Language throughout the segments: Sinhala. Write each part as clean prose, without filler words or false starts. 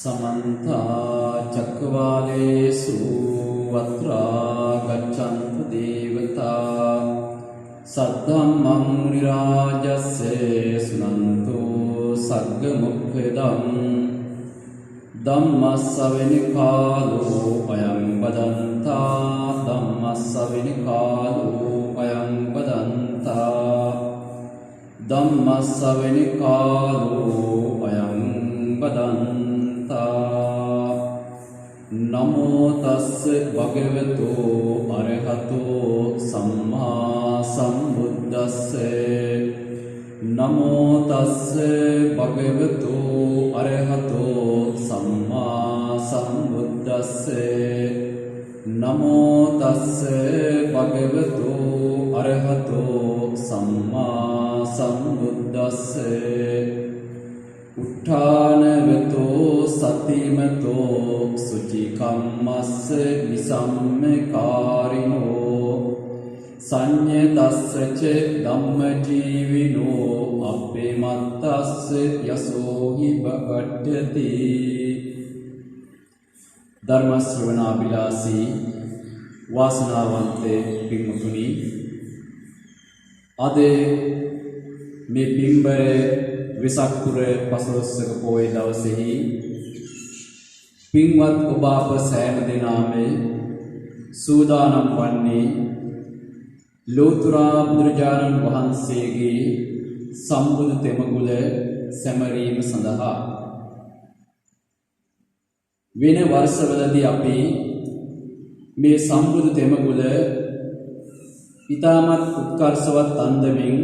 समन्ता चक्रवालेषु अत्रा गच्छन्तु देवता सद्धम्मं मुनिराजस्य शृण्वन्तु सग्गमुखदम् धम्मस्सवनिकालो अयं वदन्ता धम्मस्सवनिकालो अयं वदन्ता धम्मस्सवनिकालो अयं वदन्ता नमो तस्स भगवतो अरहतो सम्मा सम्बुद्धस्से नमो तस्स भगवतो अरहतो सम्मा सम्बुद्धस्से नमो तस्स भगवतो अरहतो सम्मा सम्बुद्धस्से उत्थानवतो सतिमतो सुचिकम्मस्स विसम्मकारिणो संयतस्स च धम्मजीविनो अप्पेमत्तस्स यशो हि भगड्यति धर्म श्रवणाभिलाषी वासनावन्ते पिंमुनि अद मे पिंबरे विसाखपुर पसोत्सव पोए दवसेहि पिंवत ඔබ අප සෑම දිනම සූදානම් වන්නේ ලෝතර බුදුරජාණන් වහන්සේගේ සම්බුදු තෙමගුල සැමරීම සඳහා වෙන වර්ෂවලදී අපි මේ සම්බුදු තෙමගුල ඊටමත් උත්කර්ෂවත් අන්දමින්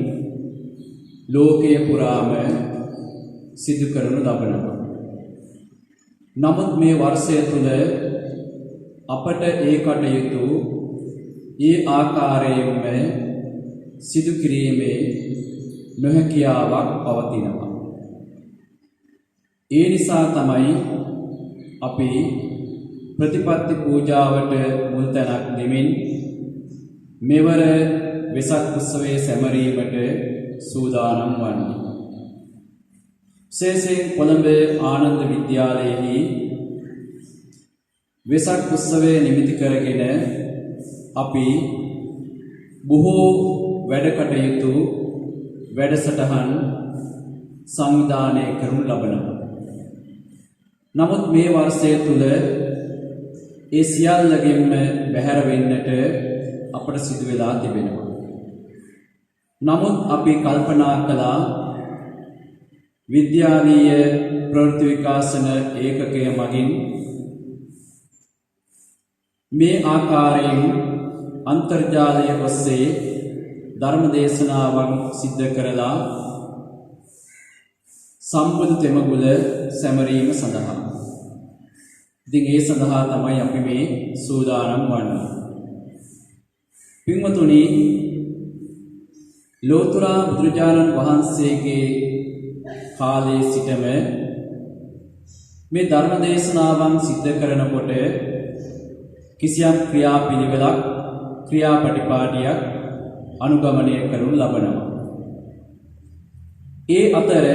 ලෝකයේ පුරාම සිදු කරනු ලබනවා. නමුත් මේ වර්ෂය තුල අපට ඒ කටයුතු ඒ ආකාරයෙන්ම සිදු කිරීමේ නොහැකියාවක් පවතිනවා. ඒ නිසා තමයි අපි ප්‍රතිපත්ති පූජාවට මුල් තැනක් දෙමින් මෙවර වෙසක් උත්සවයේ සැමරීමට සූදානම් වන්නේ. විශේෂයෙන් කොළඹ ආනන්ද විද්‍යාලයේහි වෙසක් උත්සවය නිමිති කරගෙන අපි බොහෝ වැඩ කටයුතු වැඩසටහන් සංවිධානය කරනු ලබනවා. නමුත් මේ වර්ෂය තුල ඒ සියල්ලගෙන්ම බැහැර වෙන්නට අපට සිදු වෙලා තිබෙනවා. නමුත් අපි කල්පනා කළා විද්‍යාලීය ප්‍රවෘත්ති විකාශන ඒකකය මගින් මේ ආකාරයෙන් අන්තර්ජාලය ඔස්සේ ධර්ම දේශනාවන් සිද්ධ කරලා සම්බුදු තෙමගුල සැමරීම සඳහා ඉතින් ඒ සඳහා තමයි අපි මේ සූදානම් වන්නේ. පින්වතුනි ලෝතර බුදුරජාණන් වහන්සේගේ කාලයේ සිටම මේ ධර්ම දේශනාවන් සිද්ධ කරනකොට කිසියම් ක්‍රියාපිළිවෙලක් ක්‍රියාපටිපාටියක් අනුගමනය කරනු ලබනවා. ඒ අතර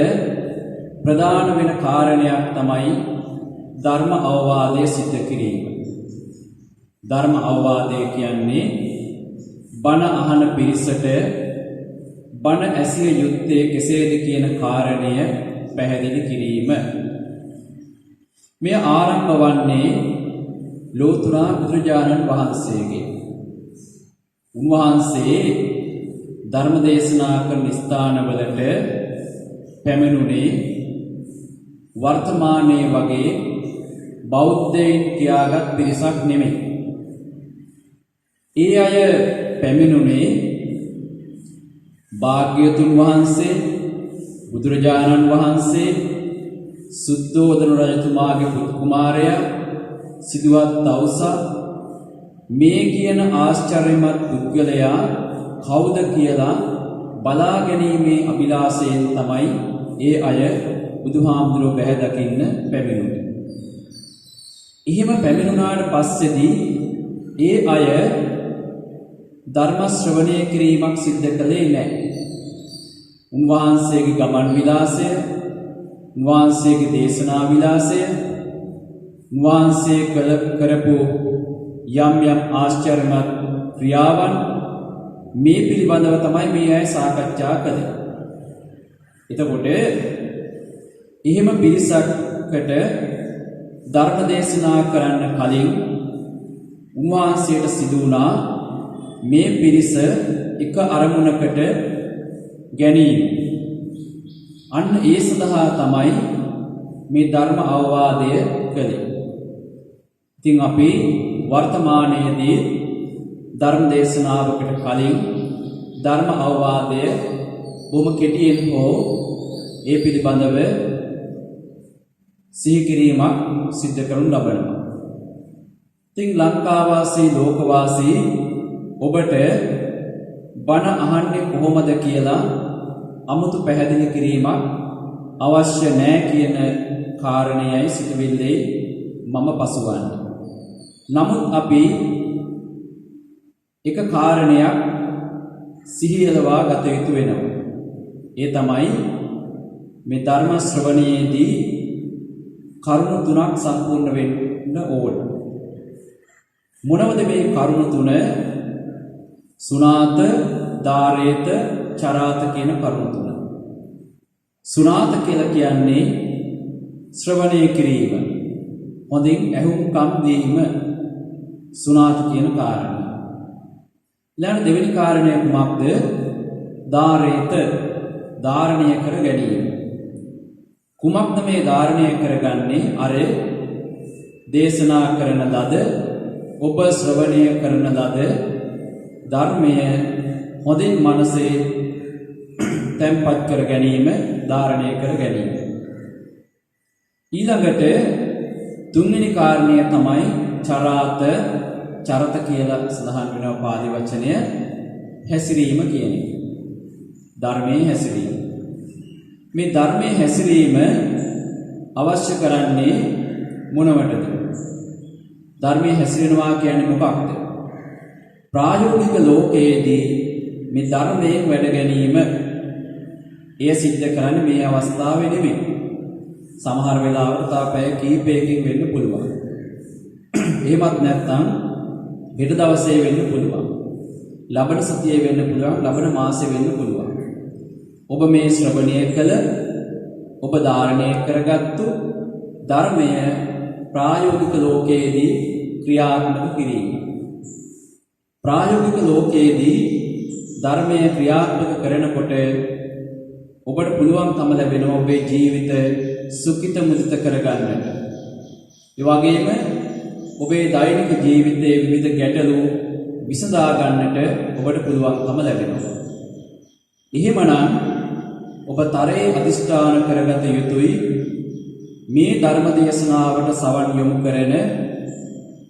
ප්‍රධාන වෙන කාරණයක් තමයි ධර්ම අවවාදය සිද්ධ කිරීම. ධර්ම අවවාදය කියන්නේ බණ අහන පිරිසට බණ ඇසිය යුත්තේ කෙසේද කියන කාරණය පැහැදිලි කිරීම. මෙය ආරම්භ වන්නේ ලෝතර බුදුරජාණන් වහන්සේගේ. උන්වහන්සේ ධර්ම දේශනා කරන ස්ථානවලට පැමිණුනේ වර්තමානයේ වගේ බෞද්ධයින් කියාගත් පිරිසක් නෙමෙයි. ඒ අය පැමිණුනේ භාග්‍යවතුන් වහන්සේ බුදුරජාණන් වහන්සේ සුද්ධෝදන රජතුමාගේ පුත් කුමාරයා සිදුවත් තවුසා මේ කියන ආශ්චර්යමත් පුද්ගලයා කවුද කියලා බලා ගැනීමේ අභිලාෂයෙන් තමයි ඒ අය බුදුහාමුදුරුවෝ බැහැ දකින්න පැමිණුනේ. එහෙම පැමිණුණාට පස්සේදී ඒ අය ධර්ම ශ්‍රවණය කිරීමක් සිද්ධ කළේ නැහැ. උන්වහන්සේගේ ගමන් විලාසය, උන්වහන්සේගේ දේශනා විලාසය වාන්සේ කරපු යම් යම් ආශ්චර්යමත් ක්‍රියාවන් මේ පිළිබඳව තමයි මේ අය සාකච්ඡා කළේ. එතකොට එහෙම පිරිසකට ධර්ම දේශනා කරන්න කලින් උන්වහන්සේට සිදු වුණා මේ පිරිස එක අරමුණකට ගැනීම. අන්න ඒ සඳහා තමයි මේ ධර්ම අවවාදය කළේ. ඉතින් අපි වර්තමානයේදී ධර්ම දේශනාවකට කලින් ධර්ම අවවාදය බොහොම කෙටියෙන් හෝ ඒ පිළිබඳව සිහි කිරීමක් සිද්ධ කරනු ලබනවා. ඉතින් ලංකාවාසී ලෝකවාසී ඔබට බණ අහන්නේ කොහොමද කියලා අමුතු පැහැදිලි කිරීමක් අවශ්‍ය නැහැ කියන කාරණයයි සිතුවිල්ලේ මම පසුවන්නේ. නමුත් අපි එක කාරණයක් සිහියලවා ගත යුතු වෙනවා. ඒ තමයි මේ ධර්ම ශ්‍රවණයේදී කරුණු තුනක් සම්පූර්ණ වෙන්න ඕන. මොනවද මේ කරුණු තුන? සුනාත, ධාරේත, චරාත කියන කරුණු තුන. සුනාත කියලා කියන්නේ ශ්‍රවණය කිරීම. හොඳින් ඇහුම්කම් දීම සුනාත කියන කාරණය. ඊළඟ දෙවෙනි කාරණය කුමක්ද? ධාරේත, ධාරණය කර ගැනීම. කුමක්ද මේ ධාරණය කරගන්නේ? අර දේශනා කරන ලද, ඔබ ශ්‍රවණය කරන ලද ධර්මය හොඳින් මනසේ තැන්පත් කර ගැනීම, ධාරණය කර ගැනීම. ඊළඟට තුන්වෙනි කාරණය තමයි චරාත, චරත කියලා සඳහන් වෙනවා පාලි වචනය, හැසිරීම කියන එක. ධර්මයේ හැසිරීම. මේ ධර්මයේ හැසිරීම අවශ්‍ය කරන්නේ මොනවටද? ධර්මයේ හැසිරෙනවා කියන්නේ මොකක්ද? ප්‍රායෝගික ලෝකයේදී මේ ධර්මයෙන් වැඩ ගැනීම එය සිද්ධ කරන්නේ මේ අවස්ථාවේ නෙමෙයි. සමහර වෙලාවට තාපය කීපයකින් වෙන්න පුළුවන්. එහෙමත් නැත්නම් හෙට දවසේ වෙන්න පුළුවන්. ලබන සතියේ වෙන්න පුළුවන්, ලබන මාසෙ වෙන්න පුළුවන්. ඔබ මේ ශ්‍රවණය කළ, ඔබ ධාරණය කරගත්තු ධර්මය ප්‍රායෝගික ලෝකයේදී ක්‍රියාත්මක කිරීම. ප්‍රායෝගික ලෝකයේදී ධර්මය ක්‍රියාත්මක කරනකොට ඔබට පුළුවන්කම ලැබෙනවා ඔබේ ජීවිත සුඛිත මුදිත කරගන්නට. ඒ වගේම ඔබේ දෛනික ජීවිතයේ විවිධ ගැටලු විසඳා ගන්නට ඔබට පුළුවන්කම ලැබෙනවා. එහෙමනම් ඔබ තරයේ අදිෂ්ඨාන කරගත යුතුයි මේ ධර්ම දේශනාවට සවන් යොමු කරන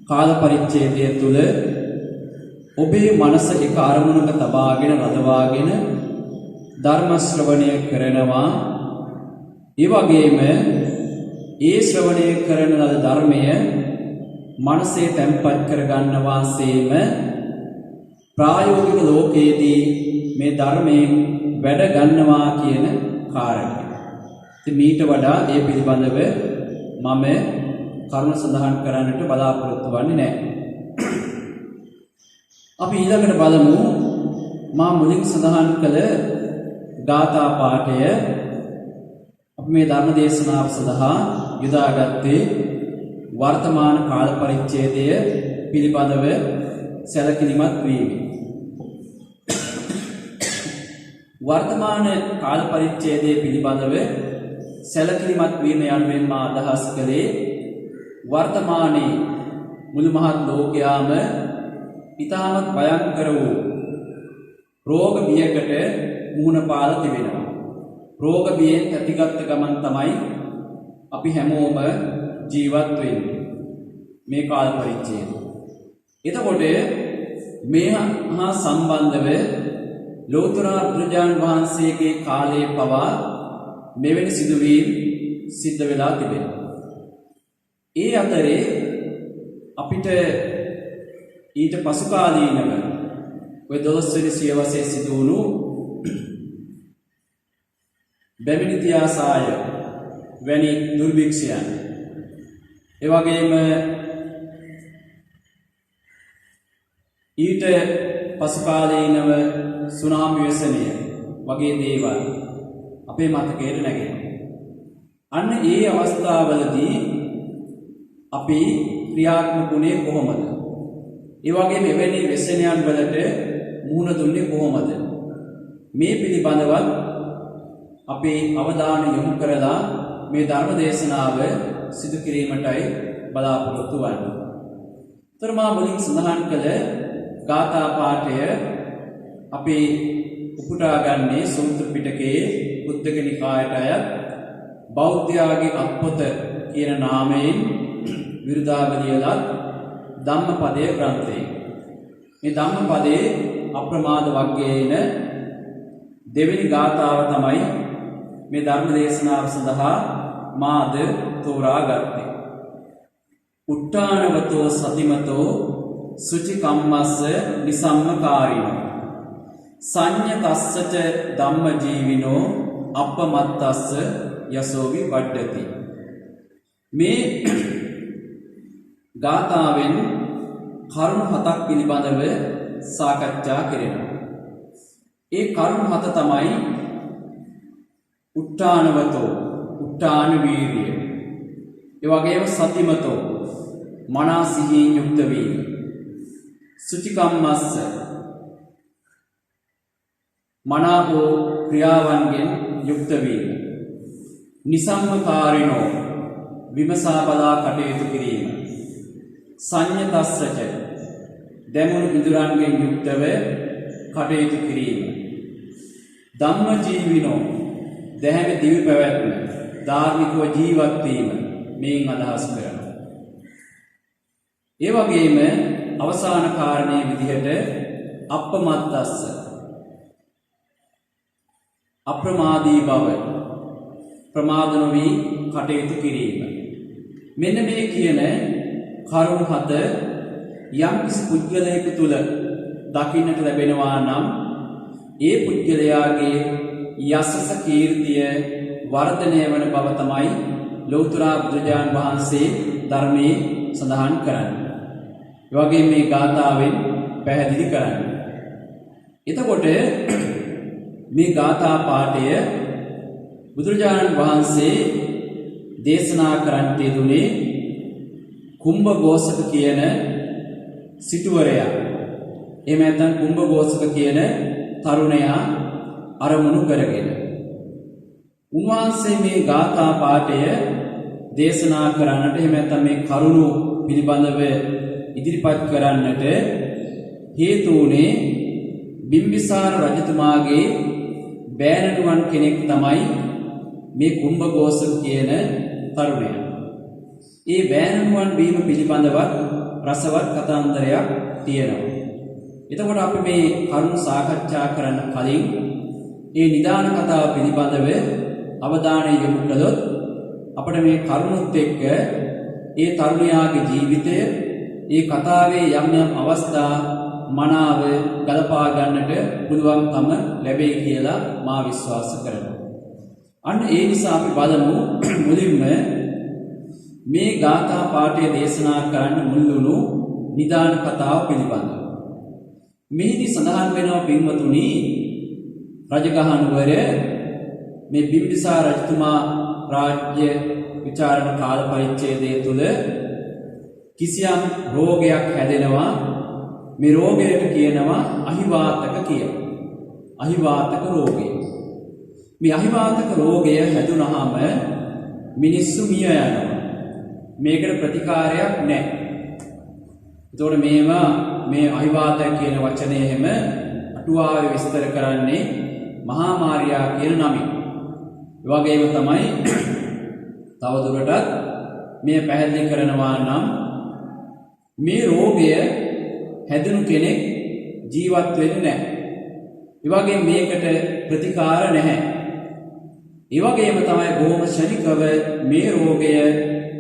කාල පරිච්ඡේදය තුල ඔබේ මනස එක අරමුණක තබාගෙන රඳවාගෙන ධර්ම ශ්‍රවණය කරනවා. ඒ වගේම ඒ ශ්‍රවණය කරන ලද ධර්මය මනසේ තැන්පත් කරගන්නවා සේම ප්‍රායෝගික ලෝකයේදී මේ ධර්මයෙන් වැඩ ගන්නවා කියන කාරණය. ඉතින් මීට වඩා ඒ පිළිබඳව මම කරුණ සඳහන් කරන්නට බලාපොරොත්තු වෙන්නේ නැහැ. අපි ඊළඟට බලමු මා මුලින් සඳහන් කළ ගාථා පාඨය. අපි මේ ධර්ම දේශනාව සඳහා යොදාගත්තේ වර්තමාන කාල පරිච්ඡේදය පිළිබඳව සැලකිලිමත් වීම. වර්තමාන කාල පරිච්ඡේදය පිළිබඳව සැලකිලිමත් වීම යනුවෙන් මා අදහස් කළේ වර්තමානයේ මුළු මහත් ලෝකයාම ඉතාමත් භයංකර වූ රෝග බියකට මුහුණ පාලා තිබෙනවා. රෝග බියෙන් ඇතිගත් ගමන් තමයි අපි හැමෝම ජීවත් වෙන්නේ මේ කාල පරිච්ඡේදය. එතකොට මේ හා සම්බන්ධව ලෝතර බුදුරජාණන් වහන්සේගේ කාලයේ පවා මෙවැනි සිදුවීම් සිද්ධ වෙලා තිබෙනවා. ඒ අතරේ අපිට ඊට පසු කාලීනව ඔය 12 වෙනි සියවසේ සිදු වුණු බැමිණි තියාසාය වැනි දුර්භික්ෂයන් ඒ වගේම ඊට පසුකාලීනව සුනාමි ව්‍යසනය වගේ දේවල් අපේ මතකයට නැගෙනවා. අන්න ඒ අවස්ථාවලදී අපි ක්‍රියාත්මක වුණේ කොහොමද? ඒ වගේම එවැනි ව්‍යසනයන් වලට මුහුණ දුන්නේ කොහොමද? මේ පිළිබඳව අපි අවධානය යොමු කරලා මේ ධර්ම දේශනාව සිදු කිරීමටයි බලාපොරොත්තු වෙන්නේ. තරමා මුලින් සඳහන් කළ ගාථා පාඨය අපි උපුටා ගන්නේ සූත්‍ර පිටකයේ උද්දක නිකායට අයත් බෞද්ධයාගේ අත්පොත කියන නාමයෙන් විරුදාබදියලත් ධම්මපදයේ ග්‍රන්ථයේ. මේ ධම්මපදයේ අප්‍රමාද වග්ගයේන දෙවෙනි ගාථාව තමයි මේ ධර්ම දේශනාව සඳහා මාද තෝරා ගත්තේ. උට්ටානවතෝ සතිමතෝ සුචි කම්මස්ස නිසම්මකාරිනෝ සංඤතස්සච ධම්ම ජීවිනෝ අපමත්තස්ස යසෝවි වඩ්ඩති. මේ ගාථාවෙන් කරුණු හතක් පිළිබඳව සාකච්ඡා කෙරෙනවා. ඒ කරුණු හත තමයි උට්ටානවතෝ උට්ටාන වීර්යය, ඒ වගේම සතිමතෝ මනා සිහියෙන් යුක්ත වීම, සුචිකම්මස්ස මනාවෝ ක්‍රියාවන්ගෙන් යුක්ත වීම, නිසම්මකාරිනෝ විමසා බලා කටයුතු කිරීම, සංඤතස්සච දැමුණු ඉඳුරන්ගෙන් යුක්තව කටයුතු කිරීම, ධම්මජීවිනෝ දැහැමි දිවි පැවැත්ම ධාර්මිකව ජීවත් වීම මේන් අදහස් කරනවා. ඒ වගේම අවසාන කාරණයේ විදිහට අපමත්තස්ස අප්‍රමාදී බව ප්‍රමාද නොවි කටයුතු කිරීම. මෙන්න මේ කියන කරුණු හත යම් කිසි පුද්ගලයෙකු තුල දකින්නට ලැබෙනවා නම් ඒ පුද්ගලයාගේ යසස කීර්තිය වර්ධනය වන බව තමයි ලෞතර බුදුරජාණන් වහන්සේ ධර්මයේ සඳහන් කරන්නේ. ඒ වගේම මේ ගාථාවෙන් පැහැදිලි කරන්නේ. එතකොට මේ ගාථා පාඨය බුදුරජාණන් වහන්සේ දේශනා කරන්නට යෙදුනේ කුම්භඝෝෂක කියන සිටුවරයා. එහෙම නැත්නම් කුම්භඝෝෂක කියන තරුණයා අරමුණු කරගෙන. උන්වහන්සේ මේ ගාථා පාඨය දේශනා කරන්නට එහෙම නැත්නම් මේ කරුණු පිළිබඳව ඉදිරිපත් කරන්නට හේතු වුණේ බිම්බිසාර රජතුමාගේ බෑණනුවන් කෙනෙක් තමයි මේ කුම්භඝෝෂක කියන තරුණයා. ඒ බෑණනුවන් වීම පිළිබඳව රසවත් කතාන්දරයක් තියෙනවා. එතකොට අපි මේ කරුණු සාකච්ඡා කරන්න කලින් ඒ නිදාන කතාව පිළිබඳව අවධානය යොමු කළොත් අපිට මේ කරුණුත් එක්ක ඒ තරුණයාගේ ජීවිතය, ඒ කතාවේ යම් යම් අවස්ථා මනාව ගලපා ගන්නට පුළුවන්කම ලැබෙයි කියලා මා විශ්වාස කරනවා. අන්න ඒ නිසා අපි බලමු මුලින්ම මේ ගාථා පාඨය දේශනා කරන්න මුල් වුණු නිදාන කතාව පිළිබඳව. මෙහිදී සඳහන් වෙනවා පින්වතුනි, රජගහ නුවර මේ බිම්බිසාර රජතුමා රාජ්‍ය විචාරණ කාල පරිච්ඡේදය තුල කිසියම් රෝගයක් හැදෙනවා. මේ රෝගයට කියනවා අහිවාතක කියලා. අහිවාතක රෝගය. මේ අහිවාතක රෝගය හැදුනහම මිනිස්සු මිය යනවා. මේකට ප්‍රතිකාරයක් නැහැ. ඒතකොට මේ අහිවාතක කියන වචනේ හැම අටුවාවේ විස්තර කරන්නේ මහා මාර්යා කියන නමින්. ඒ වගේම තමයි තවදුරටත් මේ පැහැදිලි කරනවා නම් මේ රෝගය හැදුණු කෙනෙක් ජීවත් වෙන්නේ නැහැ. ඒ වගේම මේකට ප්‍රතිකාර නැහැ. ඒ වගේම තමයි බොහොම ශනිකව මේ රෝගය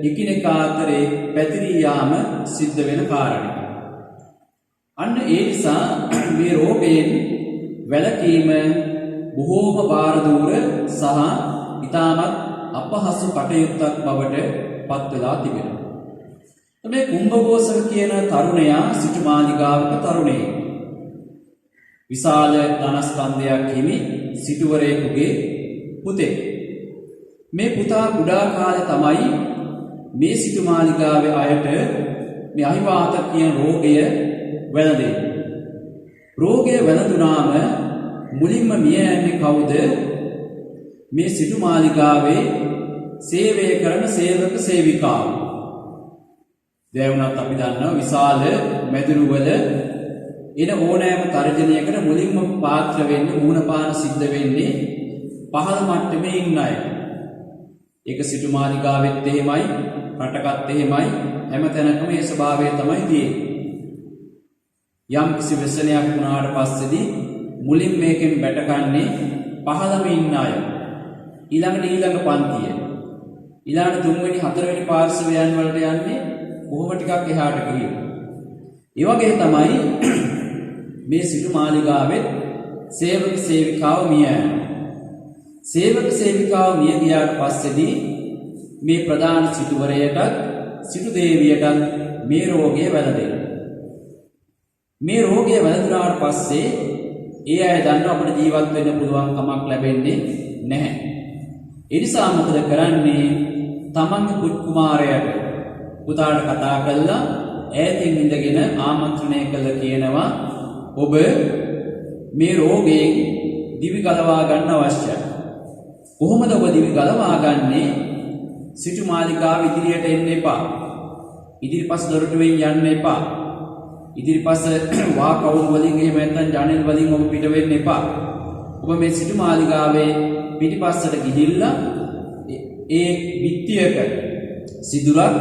එකිනෙකා අතරේ පැතිරී යාම සිද්ධ වෙන කාරණයක්. අන්න ඒ නිසා මේ රෝගයෙන් වැළකීම බොහෝම බාරදූර සහ ඊටමත් අපහසු කටයුත්තක් බවට පත් වෙලා තිබෙනවා. මේ කුම්භඝෝෂක කියන තරුණයා සිටු මාලිගාවක තරුණයෙක්. විශාල ධනස්කන්ධයක් හිමි සිටුවරයෙකුගේ පුතෙක්. මේ පුතා කුඩා කාලේ තමයි මේ සිටු මාලිගාවේ අයට මේ අහිවාත කියන රෝගය වැළඳෙන්නේ. රෝගය වැළඳුනාම මුලින්ම මිය යන්නේ කවුද? මේ සිටු මාලිගාවේ සේවය කරන සේවක සේවිකාව. දැන් අපි දන්නවා විශාල මැදුරුවල එන ඕනෑම තර්ජනයකට මුලින්ම පාත්‍ර වෙන්නේ මූණපාන සිද්ධ වෙන්නේ පහළ මට්ටමේ ඉන්න අය. ඒක සිටු මාලිගාවෙත් එහෙමයි, රටකත් එහෙමයි, හැම තැනකම මේ ස්වභාවය තමයි තියෙන්නේ. යම් කිසි व्यसනයක් වුණාට පස්සේදී මුලින් මේකෙන් බැටකන්නේ පහළම ඉන්න අය. ඊළඟ පන්තිය. ඊළඟ තුන්වෙනි හතරවෙනි පාර්ශවයන් වලට යන්නේ කොහොම ටිකක් එහාට ගිහින්. ඒ වගේ තමයි මේ සිටු මාලිගාවේ සේවක සේවිකාව මිය යනවා. සේවක සේවිකාව මිය ගියාට පස්සේදී මේ ප්‍රධාන සිටුවරයටත් සිටු දේවියටත් මේ රෝගය වැළඳෙනවා. මේ රෝගය වැළඳුනාට පස්සේ ඒ අය දන්නවා අපිට ජීවත් වෙන්න පුළුවන් කමක් ලැබෙන්නේ නැහැ. ඒ නිසා මොකද කරන්නේ? තමන්ගේ කුමාරයාට පුතාට කතා කළා ඈතින් ඉඳගෙන ආමන්ත්‍රණය කළා කියනවා ඔබ මේ රෝගයෙන් දිවි ගලවා ගන්න අවශ්‍යයි. කොහොමද ඔබ දිවි ගලවා ගන්නේ? සිටු මාලිගාව ඉදිරියට එන්න එපා. ඉදිරිපස් දොරටුවෙන් යන්න එපා. ඉදිරිපස වා කවුරු වලින් එහෙම නැත්නම් ජනෙල් වලින් ඔබ පිට වෙන්න එපා. ඔබ මේ සිටු මාලිගාවේ පිටිපස්සට ගිහිල්ලා ඒ බිත්තියක සිදුරක්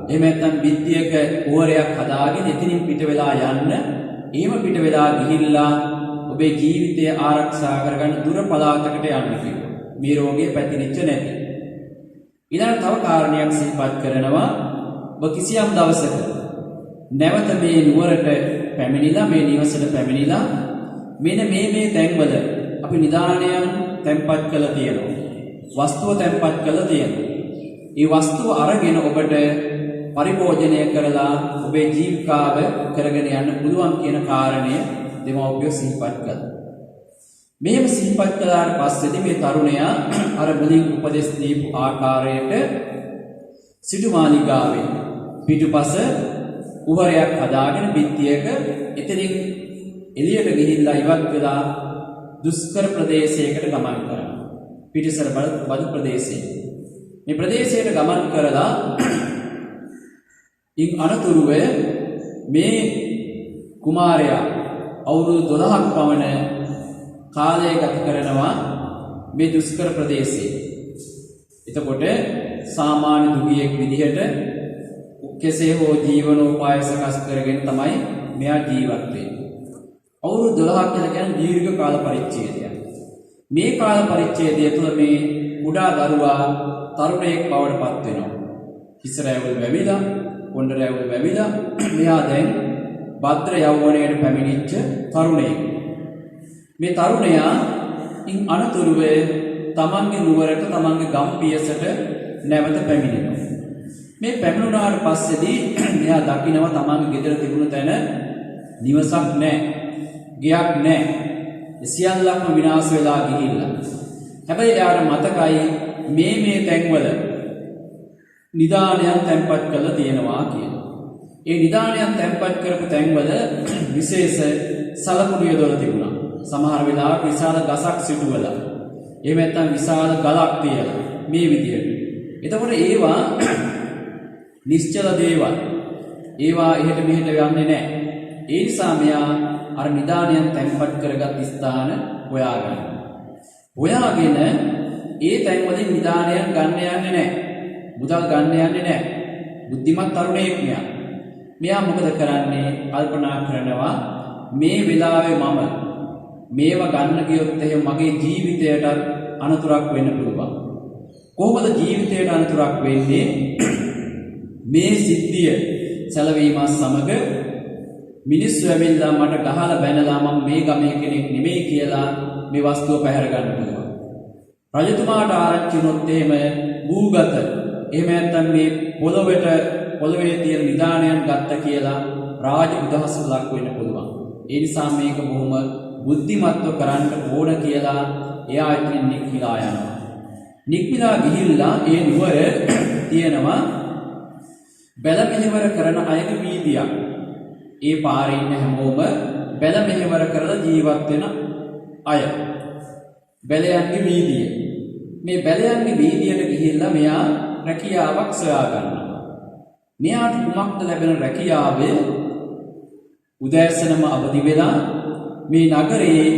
එහෙම නැත්නම් බිත්තියක ඕරයක් හදාගෙන එතනින් පිට වෙලා යන්න. එහෙම පිට වෙලා ගිහිල්ලා ඔබේ ජීවිතය ආරක්ෂා කරගන්න දුර පළාතකට යන්න කිව්වා. මේ රෝගය පැතිරිච්ච නැති. ඊළඟ තව කාරණයක් සිහිපත් කරනවා. ඔබ කිසියම් දවසක නැවත මේ නුවරට පැමිණිලා මේ නිවසට පැමිණිලා මෙන්න මේ තැන්වල අපි නිදානයන් තැන්පත් කළා තියෙනවා. වස්තුව තැන්පත් කළා තියෙනවා. ඒ වස්තුව අරගෙන ඔබට පරිභෝජනය කරලා ඔබේ ජීවිකාව කරගෙන යන්න පුළුවන් කියන කාරණය දෙමව්පියෝ සිහිපත් කළා. මෙහෙම සිහිපත් කළාට පස්සේදී මේ තරුණයා අර මුලින් උපදෙස් දීපු ආකාරයට සිටු මාලිගාවේ පිටුපස උහරයක් හදාගෙන බිත්තියක එතනින් එළියට ගිහිල්ලා ඉවත් වෙලා දුෂ්කර ප්‍රදේශයකට ගමන් කරනවා. පිටිසර බදු ප්‍රදේශයේ. මේ ප්‍රදේශයට ගමන් කරලා ඉන් අනතුරුව මේ කුමාරයා අවුරුදු 12ක් පමණ කාලය ගත කරනවා මේ දුෂ්කර ප්‍රදේශයේ. එතකොට සාමාන්‍ය දුගියෙක් විදිහට කෙසේ හෝ ජීවනෝපාය සකස් කරගෙන තමයි මෙයා ජීවත් වෙන්නේ. අවුරුදු 12ක් කියලා කියන්නේ දීර්ඝ කාල පරිච්ඡේදයක්. මේ කාල පරිච්ඡේදය තුළ මේ කුඩා දරුවා තරුණයෙක් බවට පත් වෙනවා. හිස රැවුල් වැවිලා, කොණ්ඩ රැවුල් වැවිලා මෙයා දැන් භද්‍ර යෞවනයට පැමිණිච්ච තරුණයෙක්. මේ තරුණයා ඉන් අනතුරුව තමන්ගේ නුවරට තමන්ගේ ගම් පියසට නැවත පැමිණෙනවා. මේ පැමිණුණාට පස්සේදී මෙයා දකිනවා තමන්ගේ ගෙදර තිබුණු තැන නිවසක් නැහැ, ගයක් නැහැ. සියල්ලක්ම විනාශ වෙලා ගිහිල්ලා. හැබැයි එයාට මතකයි මේ තැන්වල නිදානයන් තැන්පත් කරලා තියෙනවා කියන. ඒ නිදානයන් තැන්පත් කරපු තැන්වල විශේෂ සලකුණු යොදලා තිබුණා. සමහර වෙලාවට විශාල ගසක් සිටුවලා. එහෙම නැත්නම් විශාල ගලක් තියලා මේ විදියට. එතකොට ඒවා නිශ්චල දේවල්. ඒවා එහෙට මෙහෙට යන්නේ නැහැ. ඒ නිසා මෙයා අර නිදානයන් තැන්පත් කරගත් ස්ථාන හොයාගන්න. හොයාගෙන ඒ තැන්වලින් නිදානයන් ගන්න යන්නේ නැහැ. මුදල් ගන්න යන්නේ නැහැ. බුද්ධිමත් තරුණයෙක් මෙයා. මෙයා මොකද කරන්නේ? කල්පනා කරනවා මේ වෙලාවේ මම මේවා ගන්න ගියොත් එහෙම මගේ ජීවිතයට අනතුරක් වෙන්න පුළුවන්. කොහොමද ජීවිතයට අනතුරක් වෙන්නේ? මේ සිද්ධිය සැලවීමත් සමග මිනිස්සු ඇවිල්ලා මට ගහලා බැනලා මම මේ ගමේ කෙනෙක් නෙමෙයි කියලා මේ වස්තුව පැහැර ගන්න පුළුවන්. රජතුමාට ආරංචි වුණොත් එහෙම භූගත එහෙම නැත්නම් මේ පොළොවට පොළවේ තියෙන නිදානයන් ගත්ත කියලා රාජ උදහසට ලක් වෙන්න පුළුවන්. ඒ නිසා මේක බොහොම බුද්ධිමත්ව කරන්න ඕන කියලා එයා ඉතින් නික්මිලා යනවා. නික්මිලා ගිහිල්ලා ඒ නුවර තියෙනවා බැල මෙහෙවර කරන අයගේ වීදියක්. ඒ පාරේ ඉන්න හැමෝම බැල මෙහෙවර කරලා ජීවත් වෙන අය. බැලයන්ගේ වීදිය. මේ බැලයන්ගේ වීදියට ගිහිල්ලා මෙයා රැකියාවක් සොයා ගන්නවා. මෙයාට කුමක්ද ලැබෙන රැකියාවේ උදෑසනම අවදි වෙලා මේ නගරයේ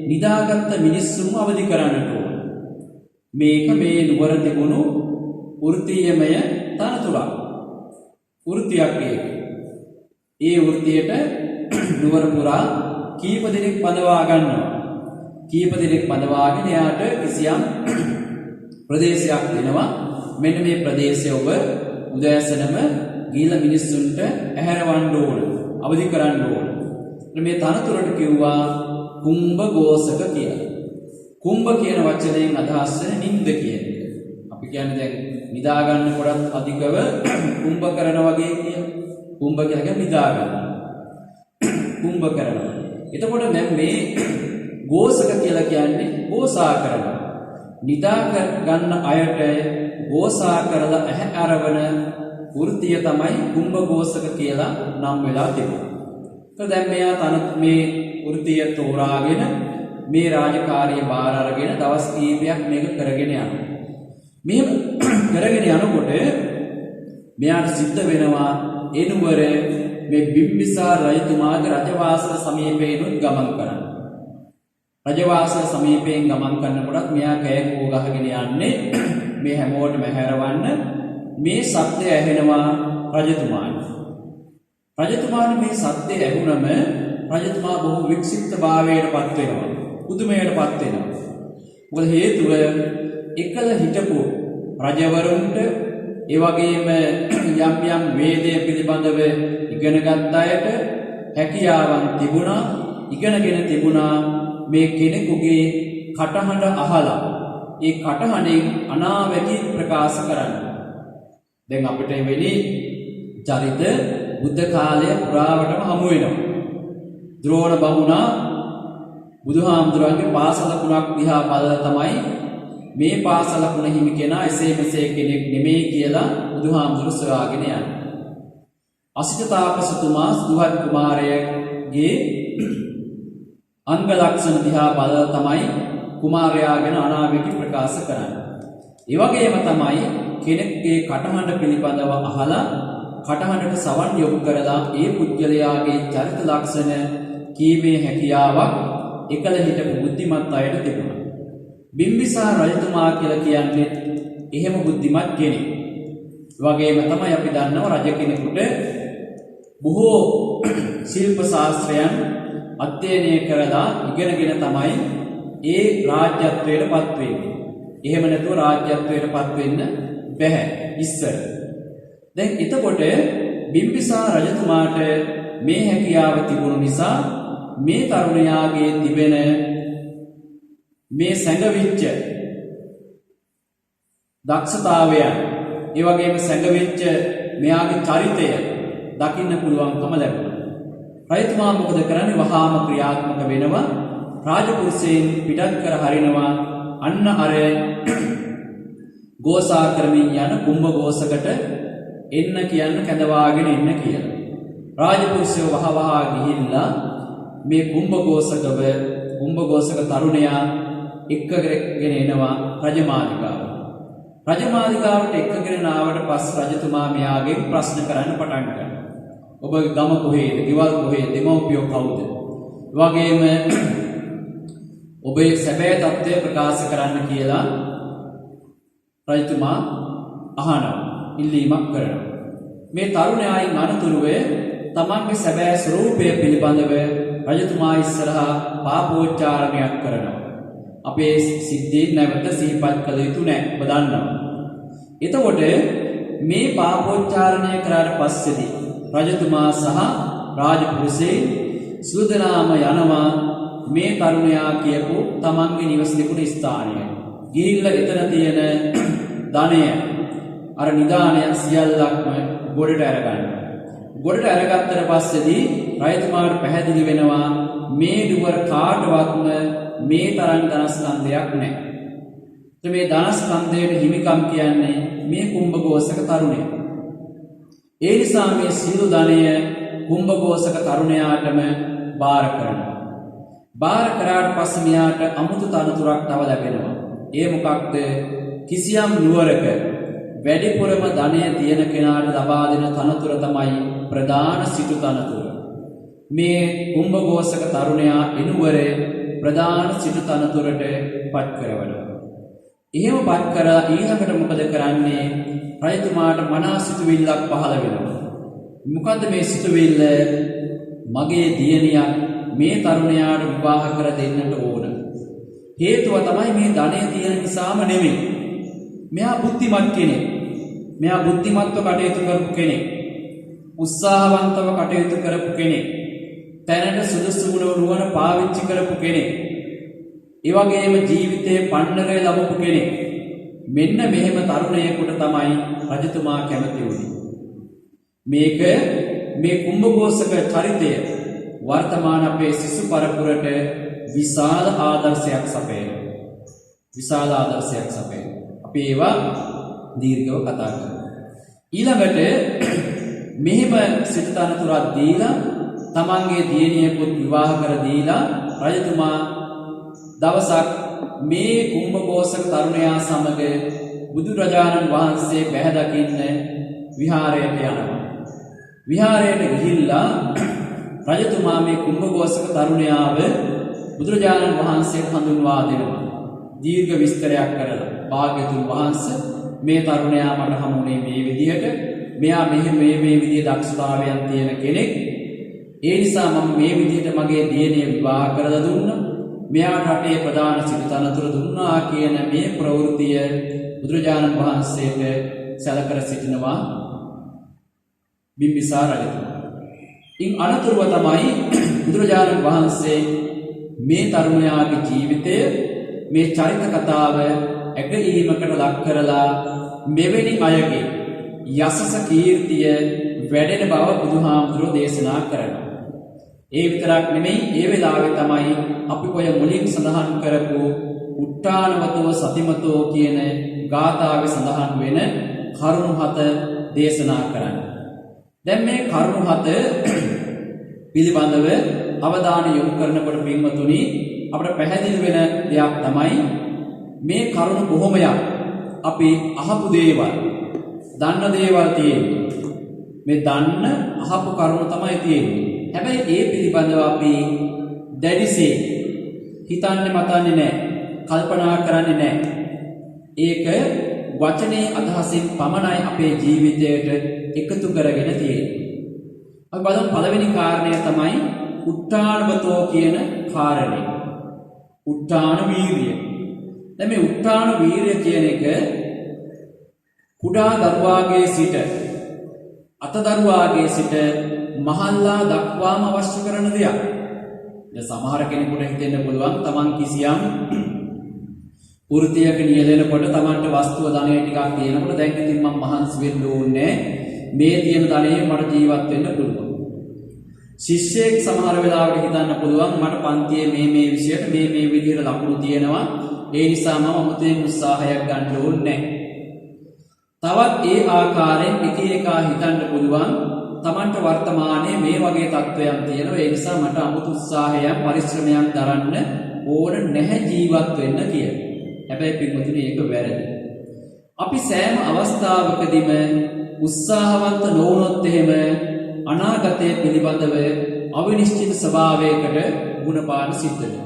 නිදාගත්ත මිනිස්සුන්ව අවදි කරන්නට ඕන. මේක මේ නුවර තිබුණු වෘත්තීයමය තනතුරක්. වෘත්තියක් ඒක. ඒ වෘත්තියට නුවර පුරා කීප දෙනෙක් පදවා ගන්නවා. කීප දෙනෙක් පදවාගෙන එයාට කිසියම් ප්‍රදේශයක් දෙනවා. මෙන්න මේ ප්‍රදේශය ඔබ උදෑසනම ගිහිල්ලා මිනිස්සුන්ට ඇහැරවන්න ඕන. අවදි කරන්න ඕන. මේ තනතුරට කිව්වා කුම්භ ഘോഷක කියලා. කුම්භ කියන වචනයෙන් අදහස් වෙන නිින්ද කියන එක. අපි කියන්නේ දැන් නිදා ගන්න කොටත් අධිකව කුම්භ කරන වගේ කියන. කුම්භ කියන්නේ නිදා ගන්න. කුම්භ කරනවා. එතකොට දැන් මේ ഘോഷක කියලා කියන්නේ ഘോഷා කරනවා. නිදා ගන්න අයට ഘോഷා කරලා ඇහැ අරවන වෘත්තිය තමයි කුම්භ ഘോഷක කියලා නම් වෙලා තිබුණා. දැන් මෙයා මේ වෘත්තිය තෝරාගෙන මේ රාජකාරිය බාර අරගෙන දවස් කීපයක් මේක කරගෙන යනවා. මෙහෙම කරගෙන යනකොට මෙයාට සිද්ධ වෙනවා එනුවර මේ බිම්බිසාර රජතුමාගේ රජවාසල සමීපේනුත් ගමන් කරන්න. රජවාසල සමීපයෙන් ගමන් කරනකොටත් මෙයා කෑකෝ ගහගෙන යන්නේ මේ හැමෝටම හැරවන්න. මේ සත්‍යය ඇහෙනවා රජතුමාට. රජතුමාට මේ සත්‍යය ඇහුනම රජතුමා බොහෝ වික්ෂිප්තභාවයට පත් වෙනවා. පුදුමයට පත් වෙනවා. මොකද හේතුව එකල හිටපු රජවරුන්ට ඒ වගේම යම් යම් වේදයේ පිළිබඳව ඉගෙනගත් අයට හැකියාවන් තිබුණා, ඉගෙනගෙන තිබුණා. මේ කෙනෙකුගේ කටහඬ අහලා ඒ කටහඬෙන් අනාවැකි ප්‍රකාශ කරන්න. දැන් අපිට වෙලි චරිත බුද්ධ කාලය පුරාවටම හමු වෙනවා. ද්‍රෝණ බමුණා බුදුහාමුදුරන්ගේ පාසල කුණක් දිහා බලලා තමයි මේ පාසල කුණ හිමි කෙනා එසේ මෙසේ කෙනෙක් නෙමෙයි කියලා බුදුහාමුදුරු සොයාගෙන යන්නේ. අසිත තාපසතුමා දුහත් කුමාරයාගේ අංග ලක්ෂණ දිහා බලලා තමයි කුමාරයා ගැන අනාවැකි ප්‍රකාශ කරන්නේ. ඒ වගේම තමයි කෙනෙක්ගේ කටහඬ පිළිබඳව අහලා කටහඬට සවන් යොමු කරලා ඒ පුද්ගලයාගේ චරිත ලක්ෂණ කීමේ හැකියාවක් එකල හිටපු බුද්ධිමත් අයට තිබුණා. බිම්බිසාර රජතුමා කියලා කියන්නේ එහෙම බුද්ධිමත් කෙනෙක්. වගේම තමයි අපි දන්නවා රජ කෙනෙකුට බොහෝ ශිල්ප ශාස්ත්‍රයන් අධ්‍යයනය කරලා ඉගෙනගෙන තමයි ඒ රාජ්‍යත්වයට පත් වෙන්නේ. එහෙම නැතුව රාජ්‍යත්වයට පත් වෙන්න බැහැ ඉස්සර. දැන් එතකොට බිම්බිසාර රජතුමාට මේ හැකියාව තිබුණු නිසා මේ තරුණයාගේ තිබෙන මේ සැඟවිච්ච දක්ෂතාවයන්, ඒ වගේම සැඟවිච්ච මෙයාගේ චරිතය දකින්න පුළුවන්කම ලැබුණා. රජතුමා මොකද කරන්නේ? වහාම ක්‍රියාත්මක වෙනවා. රාජපුරුෂයන් පිටත් කර හරිනවා. අන්න අර ഘോഷා කරමින් යන කුම්භ ഘോഷකට එන්න කියන්න කැඳවාගෙන එන්න කියලා. රාජපුරුෂයෝ වහවහා ගිහිල්ලා මේ කුම්භ ഘോഷක තරුණයා එක්කගෙන එනවා රජමාලිගාවට. රජමාලිගාවට එක්කගෙන ආවට පස්සේ රජතුමා මෙයාගෙන් ප්‍රශ්න කරන්න පටන් ගන්නවා. ඔබගේ ගම කොහේද? ගෙවල් කොහේද? දෙමව්පියෝ කවුද? වගේම ඔබේ සැබෑ තත්ත්වය ප්‍රකාශ කරන්න කියලා රජතුමා අහනවා. ඉල්ලීමක් කරනවා. මේ තරුණයායින් අනතුරුව තමන්ගේ සැබෑ ස්වරූපය පිළිබඳව රජතුමා ඉස්සරහා පාපෝච්චාරණයක් කරනවා. අපේ සිද්ධීන් නැවත සිහිපත් කළ යුතු නැහැ. ඔබ දන්නවා. එතකොට මේ පාපෝච්චාරණය කරාට පස්සේදී රජතුමා සහ රාජපුරුෂේ සූදානම් යනවා මේ තරුණයා කියපු තමන්ගේ නිවස තිබුණ ස්ථානය. ගිහිල්ලා එතන තියෙන ධනය අර නිදානයන් සියල්ලක්ම ගොඩට අරගන්නවා. ගොඩට අරගත්තට පස්සේදී රජතුමාට පැහැදිලි වෙනවා මේ දුවර කාටවත්ම මේ තරම් ධනස්කන්ධයක් නැහැ. මේ ධනස්කන්ධයට හිමිකම් කියන්නේ මේ කුම්භඝෝෂක තරුණය. ඒ නිසා මේ සියලු ධනය කුම්භඝෝෂක තරුණයාටම බාර කරනවා. බාර කරාට පස්සේ මෙයාට අමුතු තනතුරක් තව ලැබෙනවා. ඒ මොකක්ද? කිසියම් නුවරක වැඩිපුරම ධනය තියෙන කෙනාට ලබා දෙන තනතුර තමයි ප්‍රධාන සිටු තනතුර. මේ කුම්භඝෝෂක තරුණයා එනුවරේ ප්‍රධාන සිටු තනතුරට පත් කරවනවා. එහෙම පත් කරලා ඊළඟට මොකද කරන්නේ? රජතුමාට මනා සිතුවිල්ලක් පහළ වෙනවා. මොකද්ද මේ සිතුවිල්ල? මගේ දියණියක් මේ තරුණයාට විවාහ කර දෙන්නට ඕන. හේතුව තමයි මේ ධනය තියෙන නිසාම නෙමෙයි. මෙයා බුද්ධිමත් කෙනෙක්. මෙයා බුද්ධිමත්ව කටයුතු කරපු කෙනෙක්. උත්සාහවන්තව කටයුතු කරපු කෙනෙක්. තැනට සුදුසු නුවණ පාවිච්චි කරපු කෙනෙක්. ඒ වගේම ජීවිතයේ පන්නරේ ලැබපු කෙනෙක්. මෙන්න මෙහෙම තරුණයෙකුට තමයි රජතුමා කැමති වුනේ. මේක මේ කුම්භඝෝෂක චරිතය වර්තමාන අපේ සිසු පරපුරට විශාල ආදර්ශයක් සපයනවා. විශාල ආදර්ශයක් සපයනවා. අපි ඒවා දීර්ඝව කතා කරමු. ඊළඟට මෙහෙම සිතනතුරක් දීලා තමන්ගේ දියණියකුත් විවාහ කර දීලා රජතුමා දවසක් මේ කුම්භඝෝෂක තරුණයා සමග බුදුරජාණන් වහන්සේ බැහැ දකින්න විහාරයට යනවා. විහාරයට ගිහිල්ලා රජතුමා මේ කුම්භඝෝෂක තරුණයාව බුදුරජාණන් වහන්සේට හඳුන්වා දෙනවා. දීර්ඝ විස්තරයක් කරලා භාග්‍යතුන් වහන්සේ මේ තරුණයා මට හමුුනේ මේ විදිහට, මෙයා මේ විදිහේ දක්ෂතාවයන් තියෙන කෙනෙක්. ඒ නිසා මම මේ විදිහට මගේ දියණිය විවාහ කරලා දුන්නා. මෙයාට රටේ ප්‍රධාන සිටු තනතුර දුන්නා කියන මේ ප්‍රවෘත්තිය බුදුරජාණන් වහන්සේට සැලකර සිටිනවා බිම්බිසාර රජතුමා. ඉන් අනතුරුව තමයි බුදුරජාණන් වහන්සේ මේ තරුණයාගේ ජීවිතය, මේ චරිත කතාව ඇගීමකට ලක් කරලා මෙවැනි අයගේ යසස කීර්තිය වැඩෙන බව බුදුහාමුදුරෝ දේශනා කරනවා. ඒ විතරක් නෙමෙයි, ඒ වෙලාවේ තමයි අපි ඔය මුලින් සඳහන් කරපු උට්ටානවතෝ සතිමතෝ කියන ගාථාවේ සඳහන් වෙන කරුණු 7 දේශනා කරන්නේ. දැන් මේ කරුණු 7 පිළිබඳව අවධානය යොමු කරනකොට පින්වතුනි අපිට පැහැදිලි වෙන දෙයක් තමයි මේ කරුණු කොහොමයක් අපි අහපු දේවල්, දන්න දේවල් තියෙන්නේ. මේ දන්න අහපු කරුණු තමයි තියෙන්නේ. හැබැයි ඒ පිළිබඳව අපි දැඩිසේ හිතන්නේ මතන්නේ නැහැ, කල්පනා කරන්නේ නැහැ. ඒක වචනේ අදහසින් පමණයි අපේ ජීවිතයට එකතු කරගෙන තියෙන්නේ. අපි බලමු පළවෙනි කාරණය තමයි උට්ටානවතෝ කියන කාරණය. උට්ටාන වීරිය. දැන් මේ උට්ටාන වීරිය කියන එක කුඩා දරුවාගේ සිට අත දරුවාගේ සිට මහල්ලා දක්වාම අවශ්‍ය කරන දෙයක්. දැන් සමහර කෙනෙකුට හිතෙන්න පුළුවන් තමන් කිසියම් වෘත්තියක නියැලෙනකොට තමන්ට වස්තුව ධනය ටිකක් තියෙනකොට දැන් ඉතින් මම මහන්සි වෙන්න ඕනේ මේ තියෙන ධනෙ මට ජීවත් වෙන්න පුළුවන්. ශිෂ්‍යයෙක් සමහර වෙලාවට හිතන්න පුළුවන් මට පන්තියේ මේ විෂයට මේ විදිහට ලකුණු තියෙනවා, ඒ නිසා මම අමුතුවෙන් උත්සාහයක් ගන්න ඕනේ නැහැ. තවත් ඒ ආකාරයෙන් එක එකා හිතන්න පුළුවන් තමන්ට වර්තමානයේ මේ වගේ තත්වයන් තියෙනවා, ඒ නිසා මට අමුතු උත්සාහයක් පරිශ්‍රමයක් දරන්න ඕන නැහැ ජීවත් වෙන්න කියලා. හැබැයි පින්වතුනි ඒක වැරදි. අපි සෑම අවස්ථාවකදීම උත්සාහවන්ත නොවුනොත් එහෙම අනාගතය පිළිබඳව අවිනිශ්චිත ස්වභාවයකට මුහුණ පාන්න සිද්ධ වෙනවා.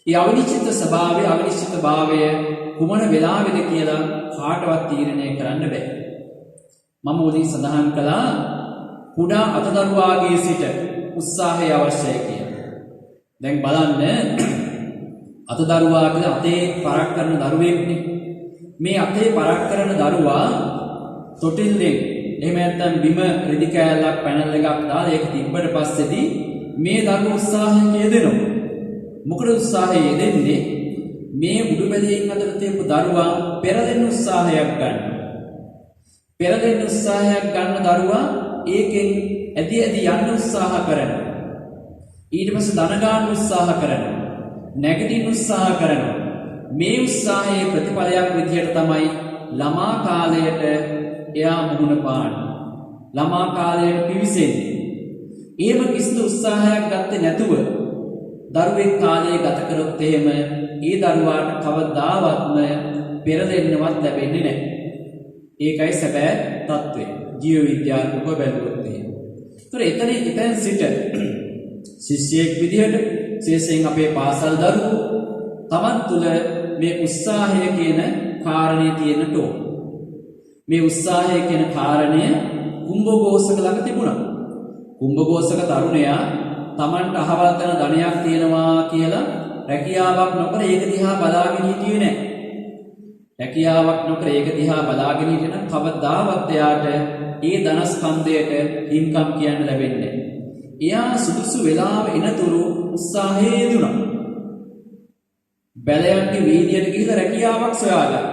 ඒ අවිනිශ්චිත භාවය කුමන වෙලාවෙද කියලා කාටවත් තීරණය කරන්න බෑ. මම උලින් සඳහන් කළා කුඩා අතදරුවාගේ සිට උත්සාහය අවශ්‍යයි කියලා. දැන් බලන්න අතදරුවා කියලා අතේ පරක් කරන දරුවෙක්නේ. මේ අතේ පරක් කරන දරුවා තොටිල්ලෙන් එහෙම නැත්නම් බිම රෙදි කෑල්ලක් පැනල් එකක් දාලා ඒක තිබ්බට පස්සේදී මේ දරුවෝ උත්සාහයෙන් යෙදෙනවා. මොකද උත්සාහය යෙදෙන්නේ මේ උඩුබැලයෙන් අතට තියපු දරුවා පෙරදෙන්න උත්සාහයක් ගන්නවා. පෙරදෙන්න උත්සාහයක් ගන්න දරුවා ඒකෙන් ඇදී යන්න උත්සාහ කරනවා. ඊට පස්සේ ධන ගන්න උත්සාහ කරනවා. නැගිටින්න උත්සාහ කරනවා. මේ උත්සාහයේ ප්‍රතිඵලයක් විදියට තමයි ළමා කාලයට එයා මුහුණ පාන්නේ. ළමා කාලයට පිවිසෙන්නේ. එහෙම කිසිදු උත්සාහයක් ගත්තේ නැතුව දරුවෙක් කාලය ගත කරොත් එහෙම ඒ දරුවාට කවදාවත්ම පෙරදෙන්නවත් ලැබෙන්නේ නැහැ. ඒකයි සැබෑ తත්වය. ජීව විද්‍යාත්මකව බැලුවොත් එහෙම. ඒතර එතන සිට ශිෂ්‍යයෙක් විදිහට විශේෂයෙන් අපේ පාසල් දරුවෝ තමන් තුළ මේ උත්සාහය කියන කාරණේ තියෙන්නට ඕන. මේ උත්සාහය කියන කාරණය කුම්භඝෝෂක ළඟ තිබුණා. කුම්භඝෝෂක තරුණයා තමන්ට අහවල් තන ධනයක් තියෙනවා කියලා රැකියාවක් නොකර ඒක දිහා බලාගෙන හිටියේ නැහැ. රැකියාවක් නොකර ඒක දිහා බලාගෙන හිටින කවදාවත් එයාට ඒ ධනස්කන්ධයට ඉන්කම් කියන්න ලැබෙන්නේ නැහැ. එයා සුදුසු වෙලාව එනතුරු උත්සාහයේ යෙදුණා. බැලයන්ගේ වීදියට ගිහිල්ලා රැකියාවක් සොයාගත්තා.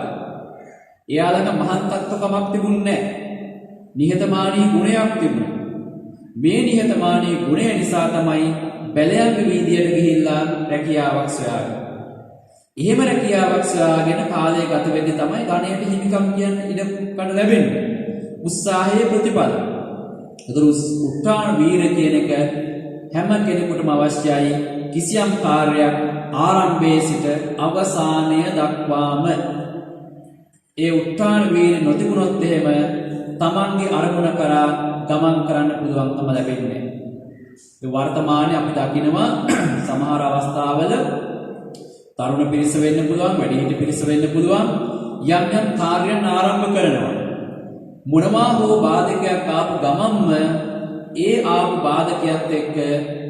එයා ළඟ මහත් තත්ත්වකමක් තිබුණේ නැහැ. නිහතමානී ගුණයක් තිබුණා. මේ නිහතමානී ගුණය නිසා තමයි බැලයන්ගේ වීදියට ගිහිල්ලා රැකියාවක් සොයාගන්නේ. එහෙම රැකියාවක් සොයාගෙන කාලය ගත වෙද්දී තමයි ධනයට හිමිකම් කියන්න ඉඩ කඩ ලැබෙන්නේ. උත්සාහයේ ප්‍රතිඵල. ඒතර උත්සාහ වීර කියන එක හැම කෙනෙකුටම අවශ්‍යයි. කිසියම් කාර්යයක් ආරම්භයේ සිට අවසානය දක්වාම ඒ උත්සාහ වීර නොතිබුණොත් එහෙම තමන්ගේ අරමුණ කරා ගමන් කරන්න පුළුවන්කම ලැබෙන්නේ. ඒ වර්තමානයේ අපි දකිනවා සමහර අවස්ථාවල තරුණ පිරිස වෙන්න පුළුවන්, වැඩිහිටි පිරිස වෙන්න පුළුවන් යම් යම් කාර්යයන් ආරම්භ කරනවා. මොනවා හෝ බාධකයක් ආපු ගමන්ම ඒ ආපු බාධකයත් එක්ක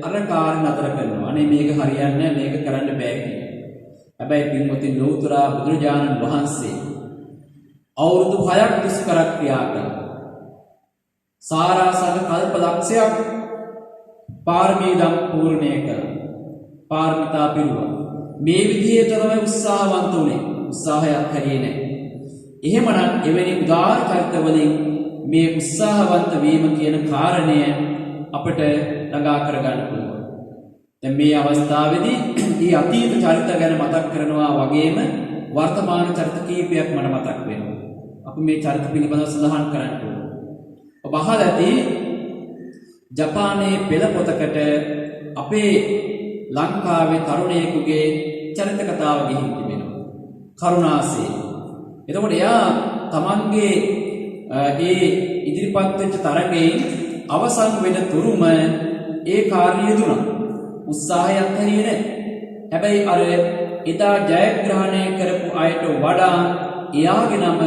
අර කාර්ය නතර කරනවා. අනේ මේක හරියන්නේ නැහැ, මේක කරන්න බෑ කියලා. හැබැයි පින්වත්නි ලෞතර බුදුරජාණන් වහන්සේ අවුරුදු 6ක් දුෂ්කර ක්‍රියා කළා. සාරාසන කල්ප ලක්ෂයක් පාරමී දම් පූර්ණය කළා. පාරමිතා පිරුවා. මේ විදිහට තමයි උත්සාහවන්ත උනේ. උත්සාහයක් හැරියේ නැහැ. එහෙමනම් එවැනි උදාාර චරිත වලින් මේ උත්සාහවන්ත වීම කියන කාරණය අපිට ළඟා කරගන්න පුළුවන්. දැන් මේ අවස්ථාවේදී මේ අතීත චරිත ගැන මතක් කරනවා වගේම වර්තමාන චරිත කීපයක් මට මතක් වෙනවා. අපි මේ චරිත පිළිබඳව සඳහන් කරන්න ඕන. ඔබ අහලා ඇති ජපානයේ පෙළ පොතකට අපේ ලංකාවේ තරුණයෙකුගේ චරිත කතාව ගිහින් තිබෙනවා. කරුණාසේ. එතකොට එයා තමන්ගේ ඒ ඉදිරිපත් වෙච්ච තරගයෙන් අවසන් වෙන තුරුම ඒ කාර්යය දුනා. උත්සාහයක් හරියේ නැහැ. හැබැයි අර එදා ජයග්‍රහණය කරපු අයට වඩා එයාගේ නම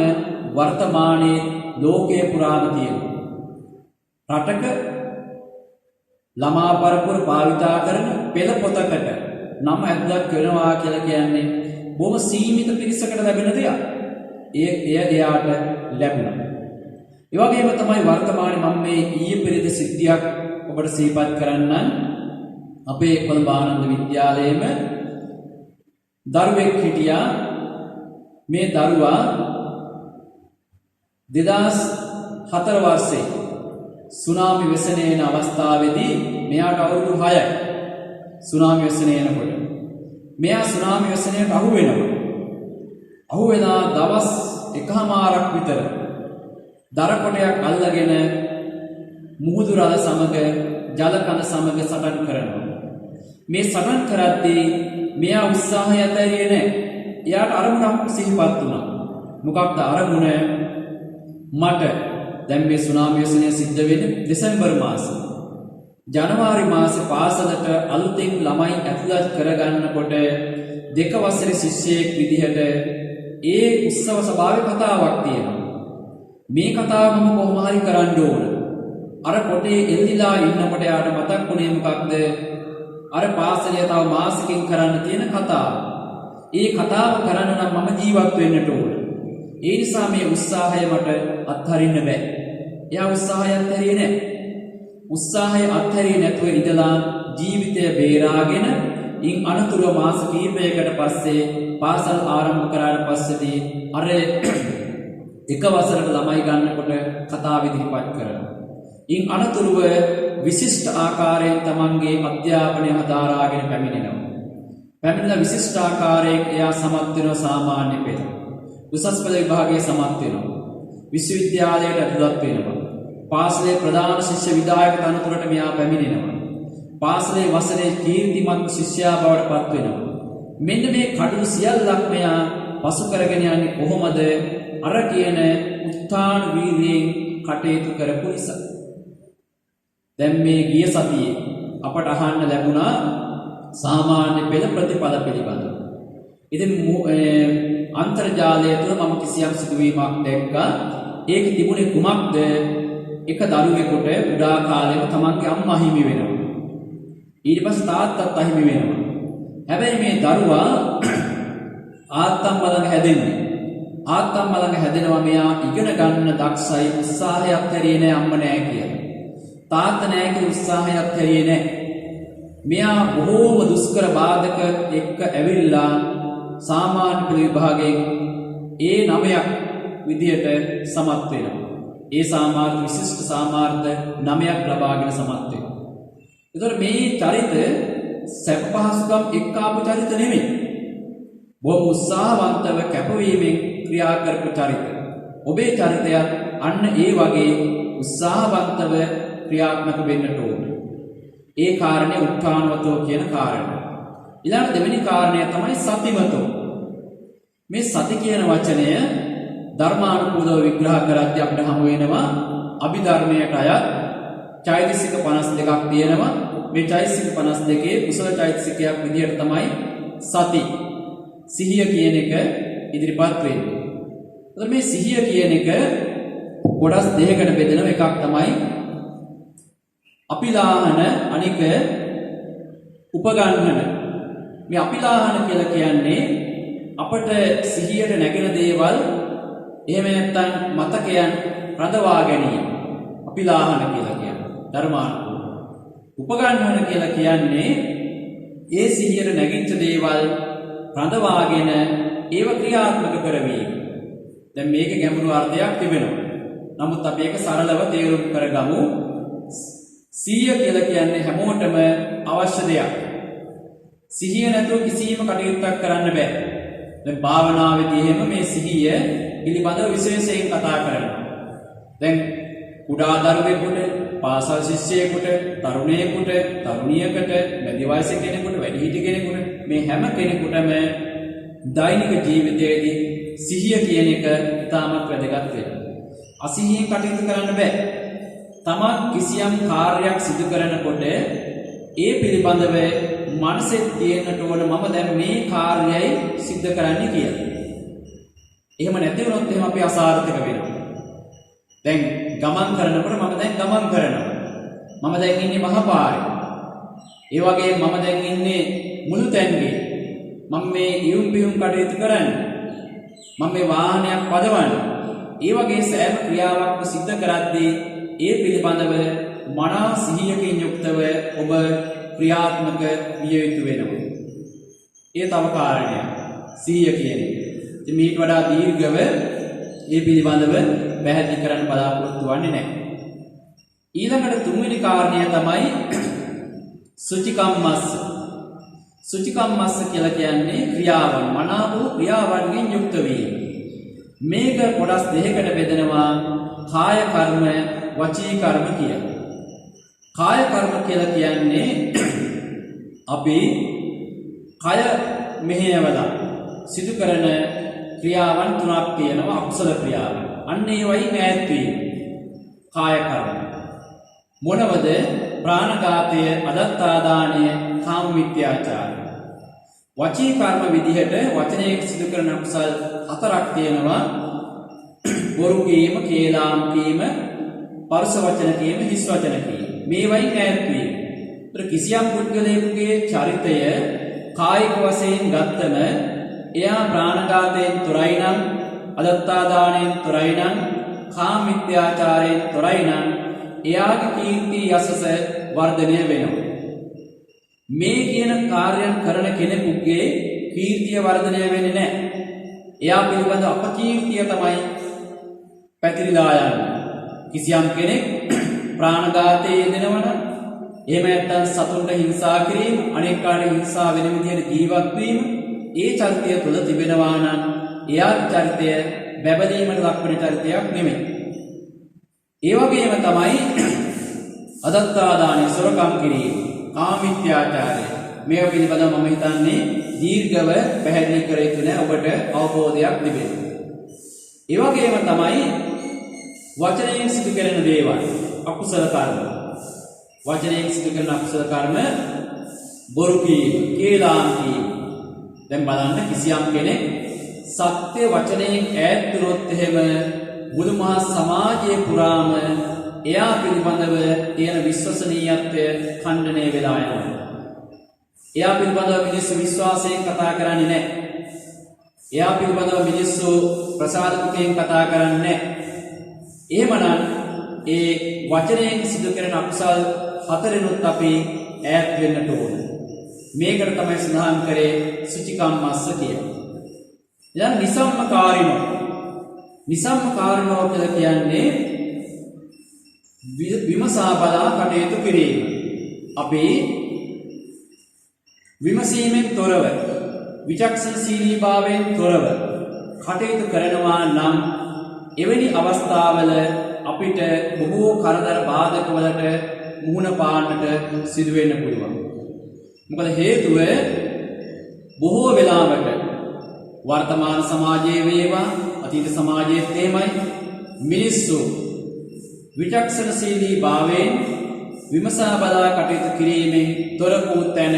වර්තමානයේ ලෝකයේ පුරාම තියෙනවා. රටක ළමා පරපුර භාවිතා කරන පෙළ පොතකට නම ඇතුළත් වෙනවා කියලා කියන්නේ බොහොම සීමිත පිරිසකට ලැබෙන දෙයක්. එයාට ලැබුණා. ඒ වගේම තමයි වර්තමානයේ මම මේ ඊයේ පෙරේද සිද්ධියක් ඔබට සිහිපත් කරන්නම්. අපේ කොළඹ ආනන්ද විද්‍යාලයේම දරුවෙක් හිටියා. මේ දරුවා 2004 වර්ෂයේ සුනාමි වැසෙන අවස්ථාවේදී මෙයාට අවුරුදු 6යි. සුනාමි වැසෙන එනකොට මෙයා සුනාමි වැසෙනට අහු වෙනවා. අහු වෙනා දවස් එකමාරක් විතර දර කොටයක් අල්ලගෙන මුහුදු රළ සමග ජල කඳ සමග සටන් කරනවා. මේ සටන් කරද්දී මෙයා උත්සාහය ඇතරියේ නැහැ. එයාට අරමුණක් සිහිපත් වුණා. මොකක්ද අරමුණ? මට දැන් මේ සුනාමි වැසෙන සිද්ධ වෙන්නේ දෙසැම්බර් මාසෙ. ජනවාරි මාසේ පාසලට අලුතෙන් ළමයි ඇතුළත් කරගන්නකොට දෙක වසරේ ශිෂ්‍යයෙක් විදිහට ඒ උත්සව සභාවේ කතාවක් තියෙනවා. මේ කතාව මම කොහොම හරි කරන්න ඕන. අර පොටේ එල්ලිලා ඉන්නකොට යාට මතක් වුණේ මොකක්ද? අර පාසලේ තව මාසෙකින් කරන්න තියෙන කතාව. ඒ කතාව කරන්න නම් මම ජීවත් වෙන්නට ඕන. ඒ නිසා මේ උත්සාහය මට අත්හරින්න බෑ. එයා උත්සාහය අත්හැරියේ නැහැ. උත්සාහය අත්හැරියේ නැතුව ඉඳලා ජීවිතය බේරාගෙන ඉන් අනතුරුව මාස කිහිපයකට පස්සේ පාසල් ආරම්භ කරාට පස්සේදී අර එක වසරක ළමයි ගන්නකොට කතාව ඉදිරිපත් කරනවා. ඉන් අනතුරුව විශිෂ්ට ආකාරයෙන් තමන්ගේ අධ්‍යාපනය හදාරාගෙන පැමිණෙනවා. පැමිණිලා විශිෂ්ට ආකාරයෙන් එයා සමත් වෙනවා සාමාන්‍ය පෙළ. උසස් පෙළ විභාගයේ සමත් වෙනවා. විශ්වවිද්‍යාලයට ඇතුළත් වෙනවා. පාසලේ ප්‍රධාන ශිෂ්‍ය විධායක තනතුරට මෙයා පැමිණෙනවා. පාසලේ වසරේ කීර්තිමත් ශිෂ්‍යයා බවට පත් වෙනවා. මෙන්න මේ කටයුතු සියල්ලක් මෙයා පසු කරගෙන යන්නේ කොහොමද? අර කියන උත්ථාන වීර්යයෙන් කටයුතු කරපු නිසා. දැන් මේ ගිය සතියේ අපට අහන්න ලැබුණා සාමාන්‍ය පෙළ ප්‍රතිඵල පිළිබඳව. ඉතින් අන්තර්ජාලය තුළ මම කිසියම් සිදුවීමක් දැක්කා. ඒක තිබුණේ කුමක්ද? එක දරුවෙකුට උදා කාලෙම තමන්ගේ අම්මා හිමි වෙනවා. ඊට පස්සේ තාත්තත් අහිමි වෙනවා. හැබැයි මේ දරුවා ආත්තම්ම ළඟ හැදෙන්නේ. ආත්තම්ම ළඟ හැදෙනවා මෙයා ඉගෙන ගන්න දක්ෂයි, උත්සාහයක් හැරියේ නෑ අම්ම නෑ කියලා. තාත්තා නෑ කියලා උත්සාහයක් හැරියේ නෑ. මෙයා බොහෝම දුෂ්කර බාධක එක්ක ඇවිල්ලා සාමාන්‍ය පෙළ විභාගයෙන් A9ක් විදියට සමත් වෙනවා. ඒ සාමාර්ථ විශිෂ්ට සාමාර්ථ 9ක් ලබාගෙන සමත් වෙනවා. ඒතකොට මේ චරිත සැප පහසුකම් එක්ක ආපු චරිත නෙමෙයි. බොහොම උත්සාහවන්තව කැපවීමෙන් ක්‍රියා කරපු චරිත. ඔබේ චරිතයත් අන්න ඒ වගේ උත්සාහවන්තව ක්‍රියාත්මක වෙන්නට ඕන. ඒ කාරණේ උත්ථානවතෝ කියන කාරණය. ඊළඟ දෙවෙනි කාරණය තමයි සතිමතෝ. මේ සති කියන වචනය ධර්මානුකූලව විග්‍රහ කරද්දී අපිට හමු වෙනවා අභිධර්මයට අයත් චෛතසික 52ක් තියෙනවා. මේ චෛතසික 52 කුසල චෛතසිකයක් විදිහට තමයි සති සිහිය කියන එක ඉදිරිපත් වෙන්නේ. එතකොට මේ සිහිය කියන එක කොටස් දෙකකට බෙදෙනවා. එකක් තමයි අපිලාහන, අනික උපගන්හන. මේ අපිලාහන කියලා කියන්නේ අපට සිහියට නැගෙන දේවල් එහෙම නැත්නම් මතකයන් රඳවා ගැනීම. අපිලාහන කියලා කියන්නේ ධර්මානුකූල. උපගන්හන කියලා කියන්නේ ඒ සිහියට නැගිච්ච දේවල් රඳවාගෙන ඒව ක්‍රියාත්මක කරවීම. දැන් මේකේ ගැඹුරු අර්ථයක් තිබෙනවා. නමුත් අපි ඒක සරලව තේරුම් කරගමු. සිහිය කියලා කියන්නේ හැමෝටම අවශ්‍ය දෙයක්. සිහිය නැතුව කිසිම කටයුත්තක් කරන්න බෑ. දැන් භාවනාවේදී එහෙම මේ සිහිය පිළිබඳව විශේෂයෙන් කතා කරනවා. දැන් කුඩා දරුවෙකුට, පාසල් ශිෂ්‍යයෙකුට, තරුණයෙකුට, තරුණියකට, මැදි වයසේ කෙනෙකුට, වැඩිහිටි කෙනෙකුට මේ හැම කෙනෙකුටම දෛනික ජීවිතයේදී සිහිය කියන එක ඉතාමත් වැදගත් වෙනවා. අසිහියෙන් කටයුතු කරන්න බෑ. තමන් කිසියම් කාර්යයක් සිදු කරනකොට ඒ පිළිබඳව මනසෙත් තියෙන්නට ඕන මම දැන් මේ කාර්යයයි සිද්ධ කරන්නේ කියලා. එහෙම නැති වුණොත් එහෙම අපි අසාර්ථක වෙනවා. දැන් ගමන් කරනකොට මම දැන් ගමන් කරනවා. මම දැන් ඉන්නේ මහපාරේ. ඒ වගේම මම දැන් ඉන්නේ මුළු තැන්ගේ. මම මේ ඉයුම් පියුම් කටයුතු කරන්නේ. මම මේ වාහනයක් පදවන්නේ. ඒ වගේ සෑම ක්‍රියාවක්ම සිද්ධ කරද්දී ඒ පිළිබඳව මනා සිහියකින් යුක්තව ඔබ ක්‍රියාත්මක විය යුතු වෙනවා. ඒ තව කාරණයක්. සිහිය කියන්නේ. ඉතින් මේට වඩා දීර්ඝව ඒ පිළිබඳව පැහැදිලි කරන්න බලාපොරොත්තු වෙන්නේ නැහැ. ඊළඟට තුන්වෙනි කාරණය තමයි සුචිකම්මස්ස. සුචිකම්මස්ස කියලා කියන්නේ ක්‍රියාවන්, මනා වූ ක්‍රියාවන්ගෙන් යුක්ත වීම. මේක කොටස් දෙකකට බෙදෙනවා. කාය කර්ම, වචී කර්ම කියලා. කාය කර්ම කියලා කියන්නේ අපි කය මෙහෙයවලා සිදු කරන ක්‍රියාවන් තුනක් තියෙනවා. අකුසල ක්‍රියාවන්. අන්න ඒවයි ඈත් වීම. කාය කර්ම. මොනවද? ප්‍රාණඝාතය, අදත්තාදානය, කාම මිත්‍යාචාරය. වචී කර්ම විදිහට වචනයෙන් සිදු කරන අකුසල් හතරක් තියෙනවා. බොරු කීම, කේලාම් කීම, පරුෂ වචන කීම, හිස් වචන කීම. මේවයි ඈත් වීම. ඒතර කිසියම් පුද්ගලයෙකුගේ චරිතය කායික වශයෙන් ගත්තම එයා ප්‍රාණඝාතයෙන් තොරයි නම්, අදත්තාදානයෙන් තොරයි නම්, කාම මිත්‍යාචාරයෙන් තොරයි නම් එයාගේ කීර්ති යසස වර්ධනය වෙනවා. මේ කියන කාර්යයන් කරන කෙනෙකුගේ කීර්තිය වර්ධනය වෙන්නේ නැහැ. එයා පිළිබඳ අපකීර්තිය තමයි පැතිරිලා යන්නේ. කිසියම් කෙනෙක් ප්‍රාණඝාතයේ යෙදෙනවා නම් එහෙම නැත්නම් සතුන්ට හිංසා කිරීම, අනෙක් කාට හිංසා වෙන විදිහට ජීවත් වීම, ඒ චරිතය තුළ තිබෙනවා නම් එයාගේ චරිතය බැබලීමට ලක්වන චරිතයක් නෙමෙයි. ඒ වගේම තමයි අදත්තාදානය, සොරකම් කිරීම, කාමීත්‍යාචාරය. මේවා පිළිබඳව මම හිතන්නේ දීර්ඝව පැහැදිලි කර යුතු නැහැ, ඔබට අවබෝධයක් ලැබෙනවා. ඒ වගේම තමයි වචනයෙන් සිදු කරන දේවල්, අකුසල කර්ම. වචනයෙන් සිදු කරන අකුසල කර්ම බොරු කීම, කේලාම් කීම. දැන් බලන්න කිසියම් කෙනෙක් සත්‍ය වචනයෙන් ඈත් වුණොත් එහෙම මුළු මහා සමාජයේ පුරාම එයා පිළිබඳව තියෙන විශ්වසනීයත්වය ඛණ්ඩණය වෙලා යනවා. එයා පිළිබඳව මිනිස්සු විශ්වාසයෙන් කතා කරන්නේ නැහැ. එයා පිළිබඳව මිනිස්සු ප්‍රසාදකයෙන් කතා කරන්නේ නැහැ. එහෙමනම් ඒ වචනයෙන් සිදු කරන අකුසල් හතරෙනුත් අපි ඈත් වෙන්නට ඕන. මේකට තමයි සඳහන් කරේ සුචිකම්මස්ස කියලා. දැන් නිසම්මකාරිනෝ. නිසම්මකාරිනෝ කියලා කියන්නේ විමසා බලා කටයුතු කිරීම. අපි විමසීමෙන් තොරව, විචක්ෂණශීලීභාවයෙන් තොරව කටයුතු කරනවා නම් එවැනි අවස්ථාවල අපිට බොහෝ කරදර බාධක වලට මුහුණ පාන්නට සිදු වෙන්න පුළුවන්. මොකද හේතුව බොහෝ වෙලාවට වර්තමාන සමාජයේ වේවා අතීත සමාජයේත් එහෙමයි මිනිස්සු විචක්ෂණශීලී භාවයෙන් විමසා බලා කටයුතු කිරීමෙන් තොර වූ තැන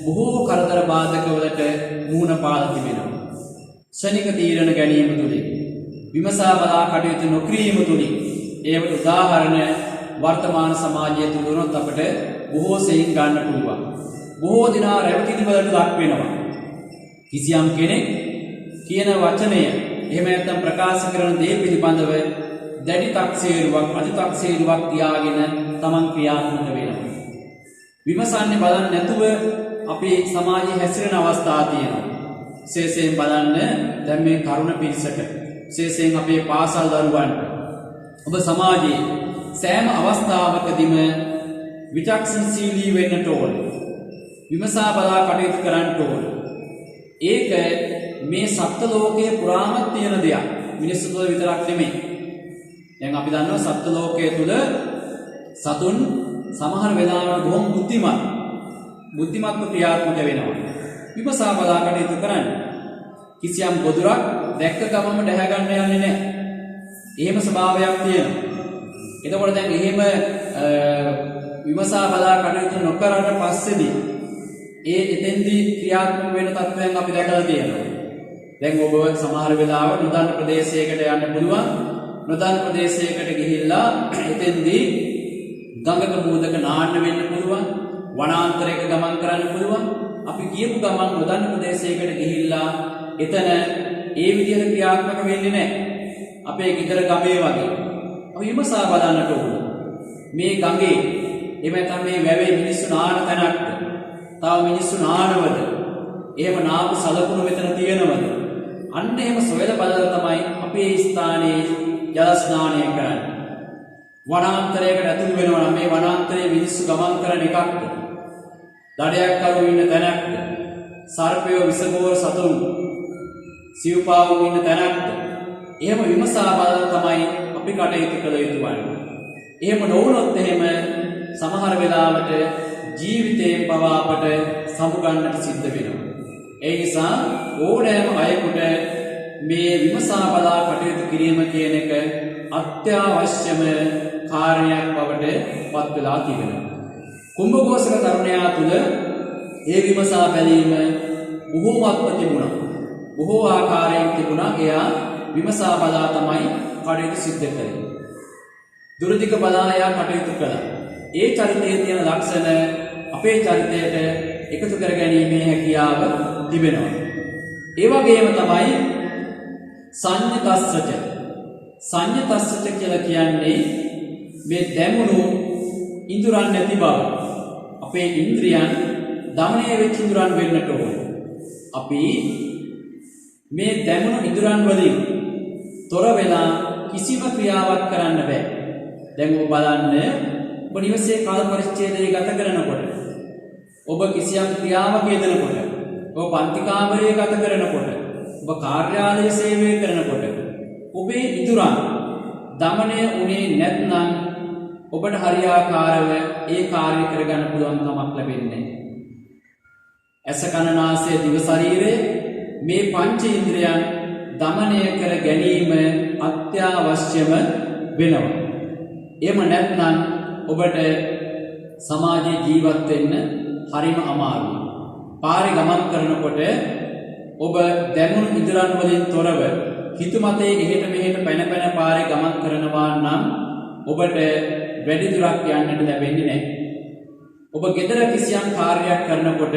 බොහෝ කරදර බාධක වලට මුහුණ පාලා තිබෙනවා. ශනික තීරණ ගැනීම තුලින් විමසා බලා කටයුතු නොකිරීම තුලින් ඒවට උදාහරණ වර්තමාන සමාජය තුල උනොත් අපිට බොහෝ සෙයින් ගන්න පුළුවන්. බොහෝ දිනා රැවටිලි වලට ලක් වෙනවා. කිසියම් කෙනෙක් කියන වචනය එහෙම නැත්නම් ප්‍රකාශ කරන දේ පිළිබඳව දැඩි තක්සේරුවක්, අතිතක්සේරුවක් තියාගෙන තමන් ක්‍රියාත්මක වෙනවා. විමසන්නේ බලන්නේ නැතුව අපේ සමාජයේ හැසිරෙන අවස්ථා තියෙනවා. විශේෂයෙන් බලන්න දැන් මේ තරුණ පිරිසට, විශේෂයෙන් අපේ පාසල් දරුවන්ට ඔබ සමාජයේ සෑම අවස්ථාවකදීම විචක්ෂණශීලී වෙන්නට ඕන. විමසා බලා කටයුතු කරන්න ඕන. ඒක මේ සත්ත්ව ලෝකයේ පුරාම තියෙන දෙයක්. මිනිස්සු තුළ විතරක් නෙමෙයි. දැන් අපි දන්නවා සත්ත්ව ලෝකයේ තුල සතුන් සමහර වෙලාවට බොහොම බුද්ධිමත්ව ක්‍රියාත්මක වෙනවා. විමසා බලා කටයුතු කරන්න. කිසියම් ගොදුරක් දැක්ක ගමම ඩැහැ ගන්න යන්නේ නැහැ. එහෙම ස්වභාවයක් තියෙනවා. එතකොට දැන් එහෙම විමසා බලා කටයුතු නොකරන පස්සේදී එතෙන්දී ක්‍රියාත්මක වෙන තත්ත්වයන් අපි දැකලා තියෙනවා. දැන් ඔබ සමහර වෙලාවට නොදන්න ප්‍රදේශයකට යන්න පුළුවන්. නොදන්න ප්‍රදේශයකට ගිහිල්ලා එතෙන්දී ගඟක මූදක නාන්න වෙන්න පුළුවන්. වනාන්තරයක ගමන් කරන්න පුළුවන්. අපි කියපු ගමන් නොදන්න ප්‍රදේශයකට ගිහිල්ලා එතන ඒ විදිහට ක්‍රියාත්මක වෙන්නේ නැහැ. අපේ ගෙදර ගමේ වගේ. අපි විමසා බලන්නට ඕන. මේ ගඟේ එහෙම නැත්නම් මේ වැවේ මිනිස්සු නාන තැනක්ද? තව මිනිස්සු නානවද? එහෙම නාපු සලකුණු මෙතන තියෙනවද? අන්න එහෙම සොයලා බලලා තමයි අපේ ස්ථානයේ ජල ස්නානය කරන්නේ. වනාන්තරයකට ඇතුළු වෙනවා නම් මේ වනාන්තරයේ මිනිස්සු ගමන් කරන එකක්ද? දඩයක් කරු ඉන්න තැනක්ද? සර්පයෝ විසගෝර සතුන් සිව්පාවුන් ඉන්න තැනක්ද? එහෙම විමසා බලලා තමයි අපි කටයුතු කළ යුතු වන්නේ. එහෙම නොවුනොත් එහෙම සමහර වෙලාවට ජීවිතයෙන් පවා අපට සමුගන්නට සිද්ධ වෙනවා. ඒ නිසා ඕනෑම අයෙකුට මේ විමසා බලා කටයුතු කිරීම කියන එක අත්‍යවශ්‍යම කාරණයක් බවට පත් වෙලා තිබෙනවා. කුම්භඝෝෂක තරුණයා තුළ ඒ විමසා බැලීම බොහෝමත්ම තිබුණා. බොහෝ ආකාරයෙන් තිබුණා. එයා විමසා බලා තමයි කටයුතු සිද්ධ කළේ. දුරදිග බලා එයා කටයුතු කළා. ඒ චරිතයේ තියෙන ලක්ෂණ අපේ චරිතයට එකතු කර ගැනීමේ හැකියාව තිබෙනවා. ඒ වගේම තමයි සංයතස්සච. සංයතස්සච කියලා කියන්නේ මේ දැමුණු ඉඳුරන් නැති බව. අපේ ඉන්ද්‍රියන් දමනය වෙච්ච ඉඳුරන් වෙන්නට ඕන. අපි මේ දැමුණු ඉඳුරන් වලින් තොර වෙලා කිසිම ක්‍රියාවක් කරන්න බෑ. දැන් ඔබ බලන්න ඔබ නිවසේ කාල පරිච්ඡේදය ගත කරනකොට ඔබ කිසියම් ක්‍රියාවක යෙදෙනකොට ඔබ පන්ති කාමරයේ ගත කරනකොට ඔබ කාර්යාලයේ සේවය කරනකොට ඔබේ ඉදුරන් දමනය උනේ නැත්නම් ඔබට හරියාකාරව ඒ කාර්ය කරගන්න පුළුවන් කමක් ලැබෙන්නේ නැහැ. ඇස කන නාසය දිව ශරීරය මේ පංච ඉන්ද්‍රයන් දමනය කර ගැනීම අත්‍යවශ්‍යම වෙනවා. එහෙම නැත්නම් ඔබට සමාජයේ ජීවත් වෙන්න හරිම අමාරුයි. පාරේ ගමන් කරනකොට ඔබ දැනුණු ඉදරන් වලින් තොරව හිතුමතේ එහෙට මෙහෙට පැන පැන පාරේ ගමන් කරනවා නම් ඔබට වැඩි දුරක් යන්නට ලැබෙන්නේ නැහැ. ඔබ ගෙදර කිසියම් කාර්යයක් කරනකොට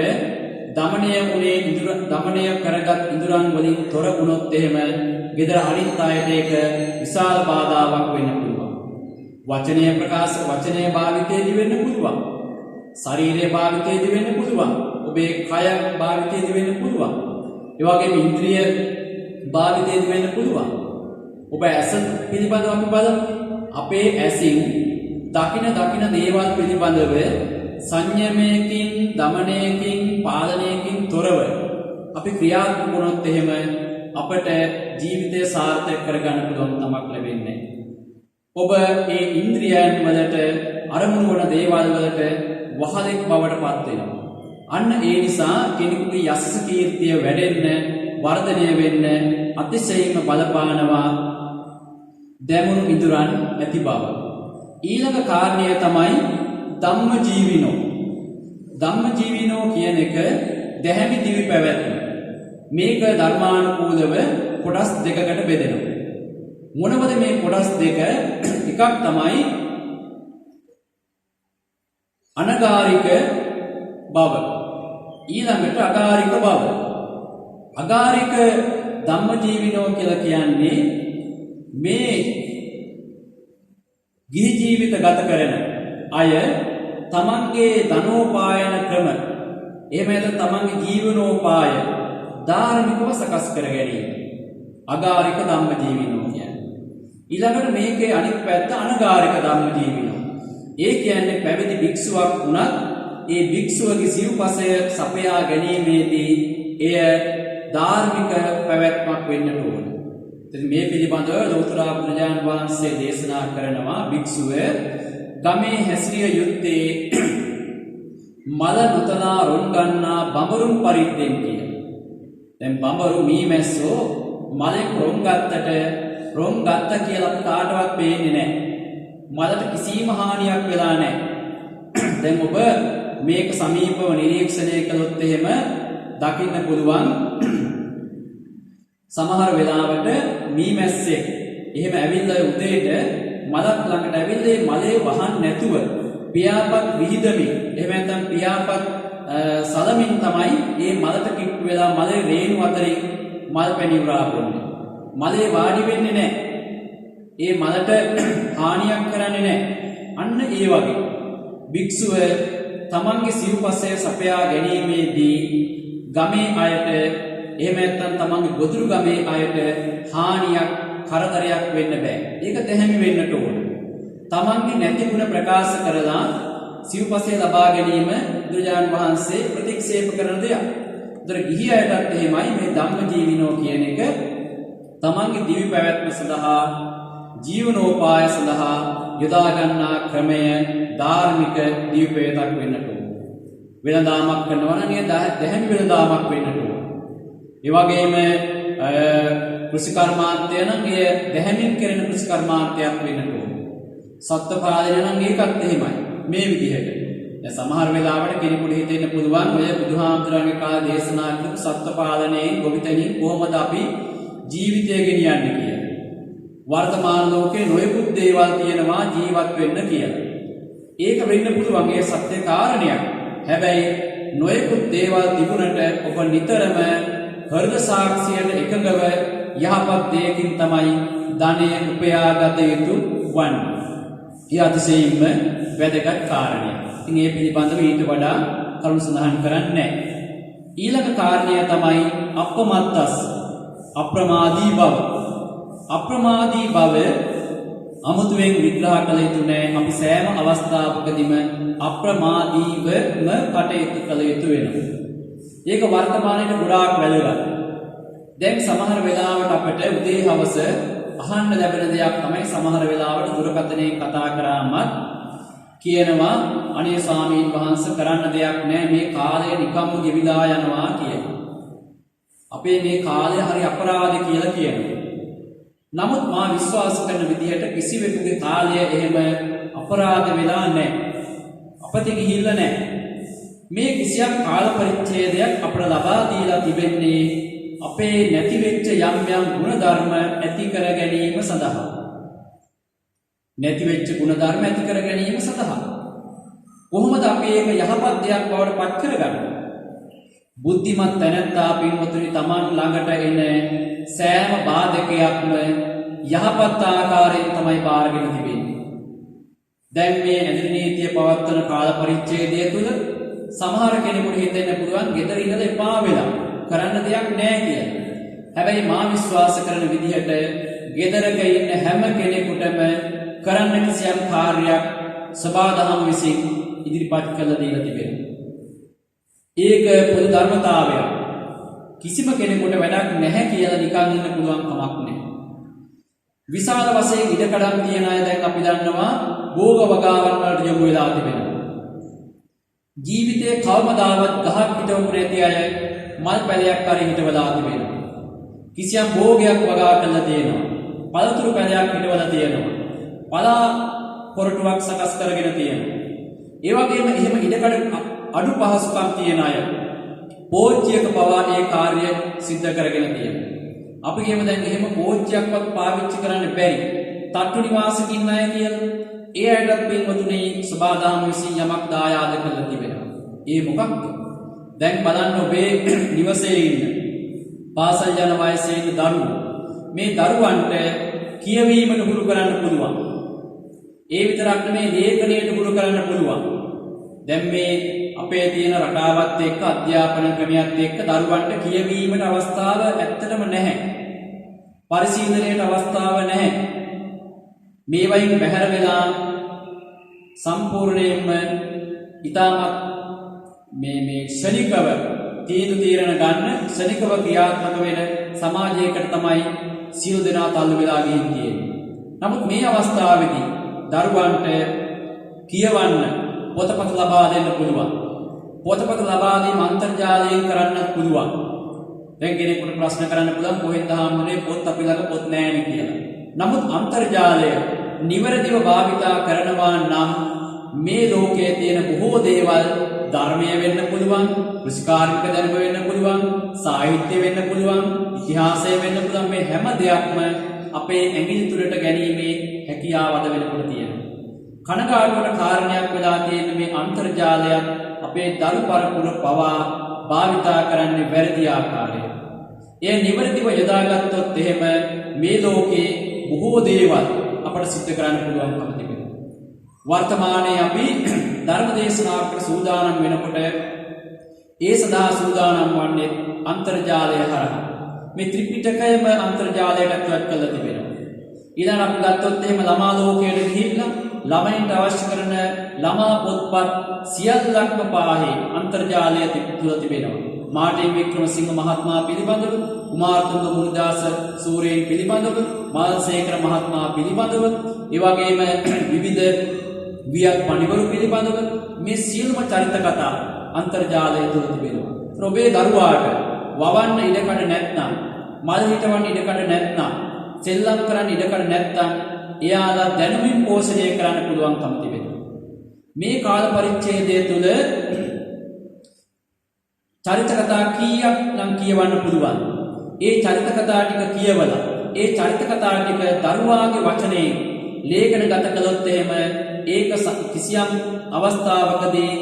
දමනය කරගත් ඉදරන් වලින් තොර වුණොත් එහෙම ගෙදර අනිත් අයට ඒක විශාල බාධාවක් වෙන්න පුළුවන්. වචනය භාවිතයේදී වෙන්න පුළුවන්. ශරීරයේ භාවිතයේදී වෙන්න පුළුවන්. ඔබේ කය භාවිතයේදී වෙන්න පුළුවන්. ඒ වගේම ඉන්ද්‍රිය භාවිතයේදී වෙන්න පුළුවන්. ඔබ ඇස පිළිබඳව අපි බලමු. අපේ ඇසින් දකින දේවල් පිළිබඳව සංයමයකින්, දමනයකින්, පාලනයකින් තොරව අපි ක්‍රියාත්මක වුණොත් එහෙම අපට ජීවිතය සාර්ථක කරගන්න පුළුවන් කමක් ලැබෙන්නේ. ඔබ මේ ඉන්ද්‍රියයන් වලට අරමුණු වන දේවල් වලට වහලෙක් බවට පත් වෙනවා. අන්න ඒ නිසා කෙනෙකුගේ යසස කීර්තිය වැඩෙන්න, වර්ධනය වෙන්න අතිශයින්ම බලපානවා දැමුණු ඉදරන් ඇති බව. ඊළඟ කාරණය තමයි ධම්මජීවිනෝ. ධම්මජීවිනෝ කියන එක දැහැමි දිවි පැවැත්ම. මේක ධර්මානුකූලව කොටස් දෙකකට බෙදෙනවා. මොනවද මේ කොටස් දෙක? එකක් තමයි අනගාരിക බව. ඊළඟට අගාരിക බව. අගාരിക ධම්මජීවිනෝ කියලා කියන්නේ මේ ගිහි ජීවිත ගත කරන අය තමන්ගේ ධනෝපායන ක්‍රම එහෙම නැත්නම් තමන්ගේ ජීවනෝපාය ධාර්මිකව සකස් කර ගැනීම අගාരിക ධම්මජීවිනෝ කියන්නේ. ඊළඟට මේකේ අනිත් පැත්ත අනගාരിക ධම්මජීවිනෝ. ඒ කියන්නේ පැවිදි භික්ෂුවක් වුණත් ඒ භික්ෂුවගේ සිව්පසය සපයා ගැනීමේදී එය ධාර්මික පැවැත්මක් වෙන්නට ඕන. ඉතින් මේ පිළිබඳව ලෞතර බුදුරජාණන් වහන්සේ දේශනා කරනවා භික්ෂුව ගමේ හැසිරිය යුත්තේ මල නොතලා රොන් ගන්නා බඹරුන් පරිද්දෙන් කියලා. දැන් බඹරු මීමැස්සෝ මලෙන් රොන් ගත්ත කියලා කාටවත් පේන්නේ නැහැ. මලට කිසිම හානියක් වෙලා නැහැ. දැන් ඔබ මේක සමීපව නිරීක්ෂණය කළොත් එහෙම දකින්න පුළුවන් සමහර වෙලාවට මීමැස්සෙක් එහෙම ඇවිල්ලා උදේට මලක් ළඟට ඇවිල්ලා මලේ වහන්න නැතුව පියාපත් විහිදමින් එහෙම නැත්නම් පියාපත් සලමින් තමයි මේ මලට කිට්ටු වෙලා මලේ රේණු අතරින් මල් පැණි උරා බොන්නේ. මලේ වාඩි වෙන්නේ නැහැ. ඒ මලට හානියක් කරන්නේ නැහැ. අන්න ඒ වගේ භික්ෂුව තමන්ගේ සිව්පසය සපයා ගැනීමේදී ගමේ අයට එහෙම නැත්නම් තමන්ගේ ගොදුරු ගමේ අයට හානියක් කරදරයක් වෙන්න බෑ. ඒක දැහැමි වෙන්නට ඕන. තමන්ගේ නැති ගුණ ප්‍රකාශ කරලා සිව්පසය ලබා ගැනීම බුදුරජාණන් වහන්සේ ප්‍රතික්ෂේප කරන දෙයක්. උතර ගිහි අයටත් එහෙමයි මේ ධම්මජීවිනෝ කියන එක තමන්ගේ දිවි පැවැත්ම සඳහා ජීවනෝපාය සඳහා යොදා ගන්නා ක්‍රමය ධාර්මික දිවි පැවැත්මක් වෙන්නට ඕන. වෙනදාමක් කරනවා නම් ඒ දැහැමි වෙනදාමක් වෙන්නට ඕන. ඒ වගේම කෘෂිකර්මාන්තය නම් ඒ දැහැමින් කරන කෘෂිකර්මාන්තයක් වෙන්නට ඕන. සත්ත්ව පාලනය නම් ඒකත් එහෙමයි. මේ විදිහට. දැන් සමහර වෙලාවට කෙනෙකුට හිතෙන්න පුළුවන් ඔය බුදුහාමුදුරන්ගේ කාල දේශනා කරපු සත්ත්ව පාලනයෙන් ගොවිතැනින් කොහොමද අපි ජීවිතය ගෙනියන්නේ කියලා. වර්තමාන ලෝකේ නොයෙකුත් දේවල් තියෙනවා ජීවත් වෙන්න කියලා. ඒක වෙන්න පුළුවන් ඒ සත්‍ය කාරණයක්. හැබැයි නොයෙකුත් දේවල් තිබුණට ඔබ නිතරම හෘද සාක්ෂියට එකඟව යහපත් දෙයකින් තමයි ධනය උපයාගත යුතු වන්නේ. ඒ අතිශයින්ම වැදගත් කාරණයක්. ඉතින් මේ පිළිබඳව ඊට වඩා කරුණු සඳහන් කරන්නේ නැහැ. ඊළඟ කාරණය තමයි අප්‍රමාදී බව. අප්‍රමාදී බව අමුතුවෙන් විග්‍රහ කළ යුතු නැහැ. අපි සෑම අවස්ථාවකදීම අප්‍රමාදීවම කටයුතු කළ යුතු වෙනවා. ඒක වර්තමානයේ ගොඩාක් වැදගත්. දැන් සමහර වෙලාවට අපිට උදේ හවස අහන්න ලැබෙන දෙයක් තමයි සමහර වෙලාවට දුරකථනයේ කතා කරාමත් කියනවා අනේ ස්වාමීන් වහන්සේ කරන්න දෙයක් නැහැ මේ කාලය නිකම්ම ගෙවිලා යනවා කියනවා. අපේ මේ කාලය හරි අපරාධ කියලා කියනවා. නමුත් මා විශ්වාස කරන විදිහට කිසිවෙකුගේ කාලය එහෙම අපරාධ වෙලා නැහැ. අපතේ ගිහිල්ලා නැහැ. මේ කිසියම් කාල පරිච්ඡේදයක් අපට ලබා දීලා තිබෙන්නේ අපේ නැති වෙච්ච යම් යම් ගුණ ධර්ම ඇති කර ගැනීම සඳහා. නැති වෙච්ච ගුණ ධර්ම ඇති කර ගැනීම සඳහා. කොහොමද අපි ඒක යහපත් දෙයක් බවට පත් කරගන්නේ? බුද්ධිමත් තැනැත්තා පින්වතුනි Taman ළඟට එන සෑම බාධකයක්ම යහපත් ආකාරයෙන් තමයි බාරගෙන තිබෙන්නේ. දැන් මේ ඇඳිරි නීතිය පවත්වන කාල පරිච්ඡේදය තුළ සමහර කෙනෙකුට හිතෙන්න පුළුවන් ගෙදර ඉඳලා එපා වෙලා කරන්න දෙයක් නැහැ කියලා. හැබැයි මා විශ්වාස කරන විදිහට ගෙදරක ඉන්න හැම කෙනෙකුටම කරන්න කිසියම් කාර්යයක් සබාදහම් විසින් ඉදිරිපත් කළ දීලා තිබෙනවා. ඒක පොදු ධර්මතාවයක්. කිසිම කෙනෙකුට වැඩක් නැහැ කියලා නිකන් ඉන්න පුළුවන් කමක් නැහැ. විශාල වශයෙන් ඉඩකඩම් තියන අය දැන් අපි දන්නවා භෝග වගාවන් වලට යොමු වෙලා තිබෙනවා. ජීවිතේ කවමදාවත් ගහක් හිටවපු නැති අය මල් පැලයක් කරේ හිටවලා තිබෙනවා. කිසියම් භෝගයක් වගා කරලා තියෙනවා. පළතුරු පැලයක් හිටවලා තියෙනවා. පලා පොරටුවක් සකස් කරගෙන තියෙනවා. ඒ වගේම එහෙම ඉඩකඩ අඩු පහසුකම් තියෙන අය පෝච්චියක පවා ඒ කාර්යය සිද්ධ කරගෙන තියෙනවා. අපි කියමු දැන් එහෙම පෝච්චියක්වත් පාවිච්චි කරන්න බැරි තට්ටු නිවාසික ඉන්න අය කියලා. ඒ අයටත් පින්වතුනි සබාදාම විසින් යමක් දායාද කරලා තිබෙනවා. ඒ මොකක්ද? දැන් බලන්න ඔබේ නිවසේ ඉන්න පාසල් යන වයසේ ඉන්න දරුවෝ මේ දරුවන්ට කියවීමට හුරු කරන්න පුළුවන්. ඒ විතරක් නෙමෙයි ලේඛනයට හුරු කරන්න පුළුවන්. දැන් මේ අපේ තියෙන රටාවත් එක්ක අධ්‍යාපන ක්‍රමයක් එක්ක දරුවන්ට කියවීමට අවස්ථාව ඇත්තටම නැහැ. පරිශීලනයට අවස්ථාව නැහැ. මේ වයින් බැහැර වෙලා සම්පූර්ණයෙන්ම ඊටමත් මේ ශනිකව තීරණ ගන්න ශනිකව ක්‍රියාත්මක වෙන සමාජයකට තමයි සියලු දෙනා තල්ලු වෙලා ගිහින් තියෙන්නේ. නමුත් මේ අවස්ථාවේදී දරුවන්ට කියවන්න පොතපත ලබා දෙන්න පුළුවන්. පොතපත ලබා දීම අන්තර්ජාලයෙන් කරන්නත් පුළුවන්. දැන් කෙනෙකුට ප්‍රශ්න කරන්න පුළුවන් කොහෙන්ද හාමුදුරනේ පොත් අපි ළඟ පොත් නැහැ කියලා. නමුත් අන්තර්ජාලය නිවැරදිව භාවිතා කරනවා නම් මේ ලෝකයේ තියෙන බොහෝ දේවල් ධර්මය වෙන්න පුළුවන්, කෘෂිකාර්මික ධර්ම වෙන්න පුළුවන්, සාහිත්‍ය වෙන්න පුළුවන්, ඉතිහාසය වෙන්න පුළුවන්. මේ හැම දෙයක්ම අපේ ඇඟිලි තුලට ගැනීමේ හැකියාව අද වෙනකොට තියෙනවා. කනගාටුවට කාරණයක් වෙලා තියෙන මේ අන්තර්ජාලයත් අපේ දරු පරපුර පවා භාවිතා කරන්නේ වැරදි ආකාරයෙන්. ඒ නිවැරදිව යොදාගත්තොත් එහෙම මේ ලෝකේ බොහෝ දේවල් අපට සිද්ධ කරන්න පුළුවන්කම තිබෙනවා. වර්තමානයේ අපි ධර්ම දේශනාවකට සූදානම් වෙනකොට ඒ සඳහා සූදානම් වන්නේ අන්තර්ජාලය හරහා. මේ ත්‍රිපිටකයම අන්තර්ජාලයට ඇතුළත් කරලා තිබෙනවා. ඊළඟ අපි ගත්තොත් එහෙම ළමා ලෝකයට ගිහිල්ලා ළමයින්ට අවශ්‍ය කරන ළමා පොත්පත් සියල්ලක්ම පාහේ අන්තර්ජාලය තුල තිබෙනවා. මාර්ටින් වික්‍රමසිංහ මහත්මයා පිළිබඳව, කුමාරතුංග මුනිදාස සූරීන් පිළිබඳව, මාල්සේකර මහත්මයා පිළිබඳව, ඒ වගේම විවිධ වියත් පඬිවරු පිළිබඳව මේ සියලුම චරිත කතා අන්තර්ජාලය තුල තිබෙනවා. ඔබේ දරුවාට වවන්න ඉඩකඩ නැත්නම්, මල් හිටවන්න ඉඩකඩ නැත්නම්, සෙල්ලම් කරන්න ඉඩකඩ නැත්නම් එයාලා දැනුමින් පෝෂණය කරන්න පුළුවන්කම තිබෙනවා. මේ කාල පරිච්ඡේදය තුළ චරිත කතා කීයක් නම් කියවන්න පුළුවන්. ඒ චරිත කතා ටික කියවලා ඒ චරිත කතා ටික දරුවාගේ වචනේ ලේඛනගත කළොත් එහෙම ඒක කිසියම් අවස්ථාවකදී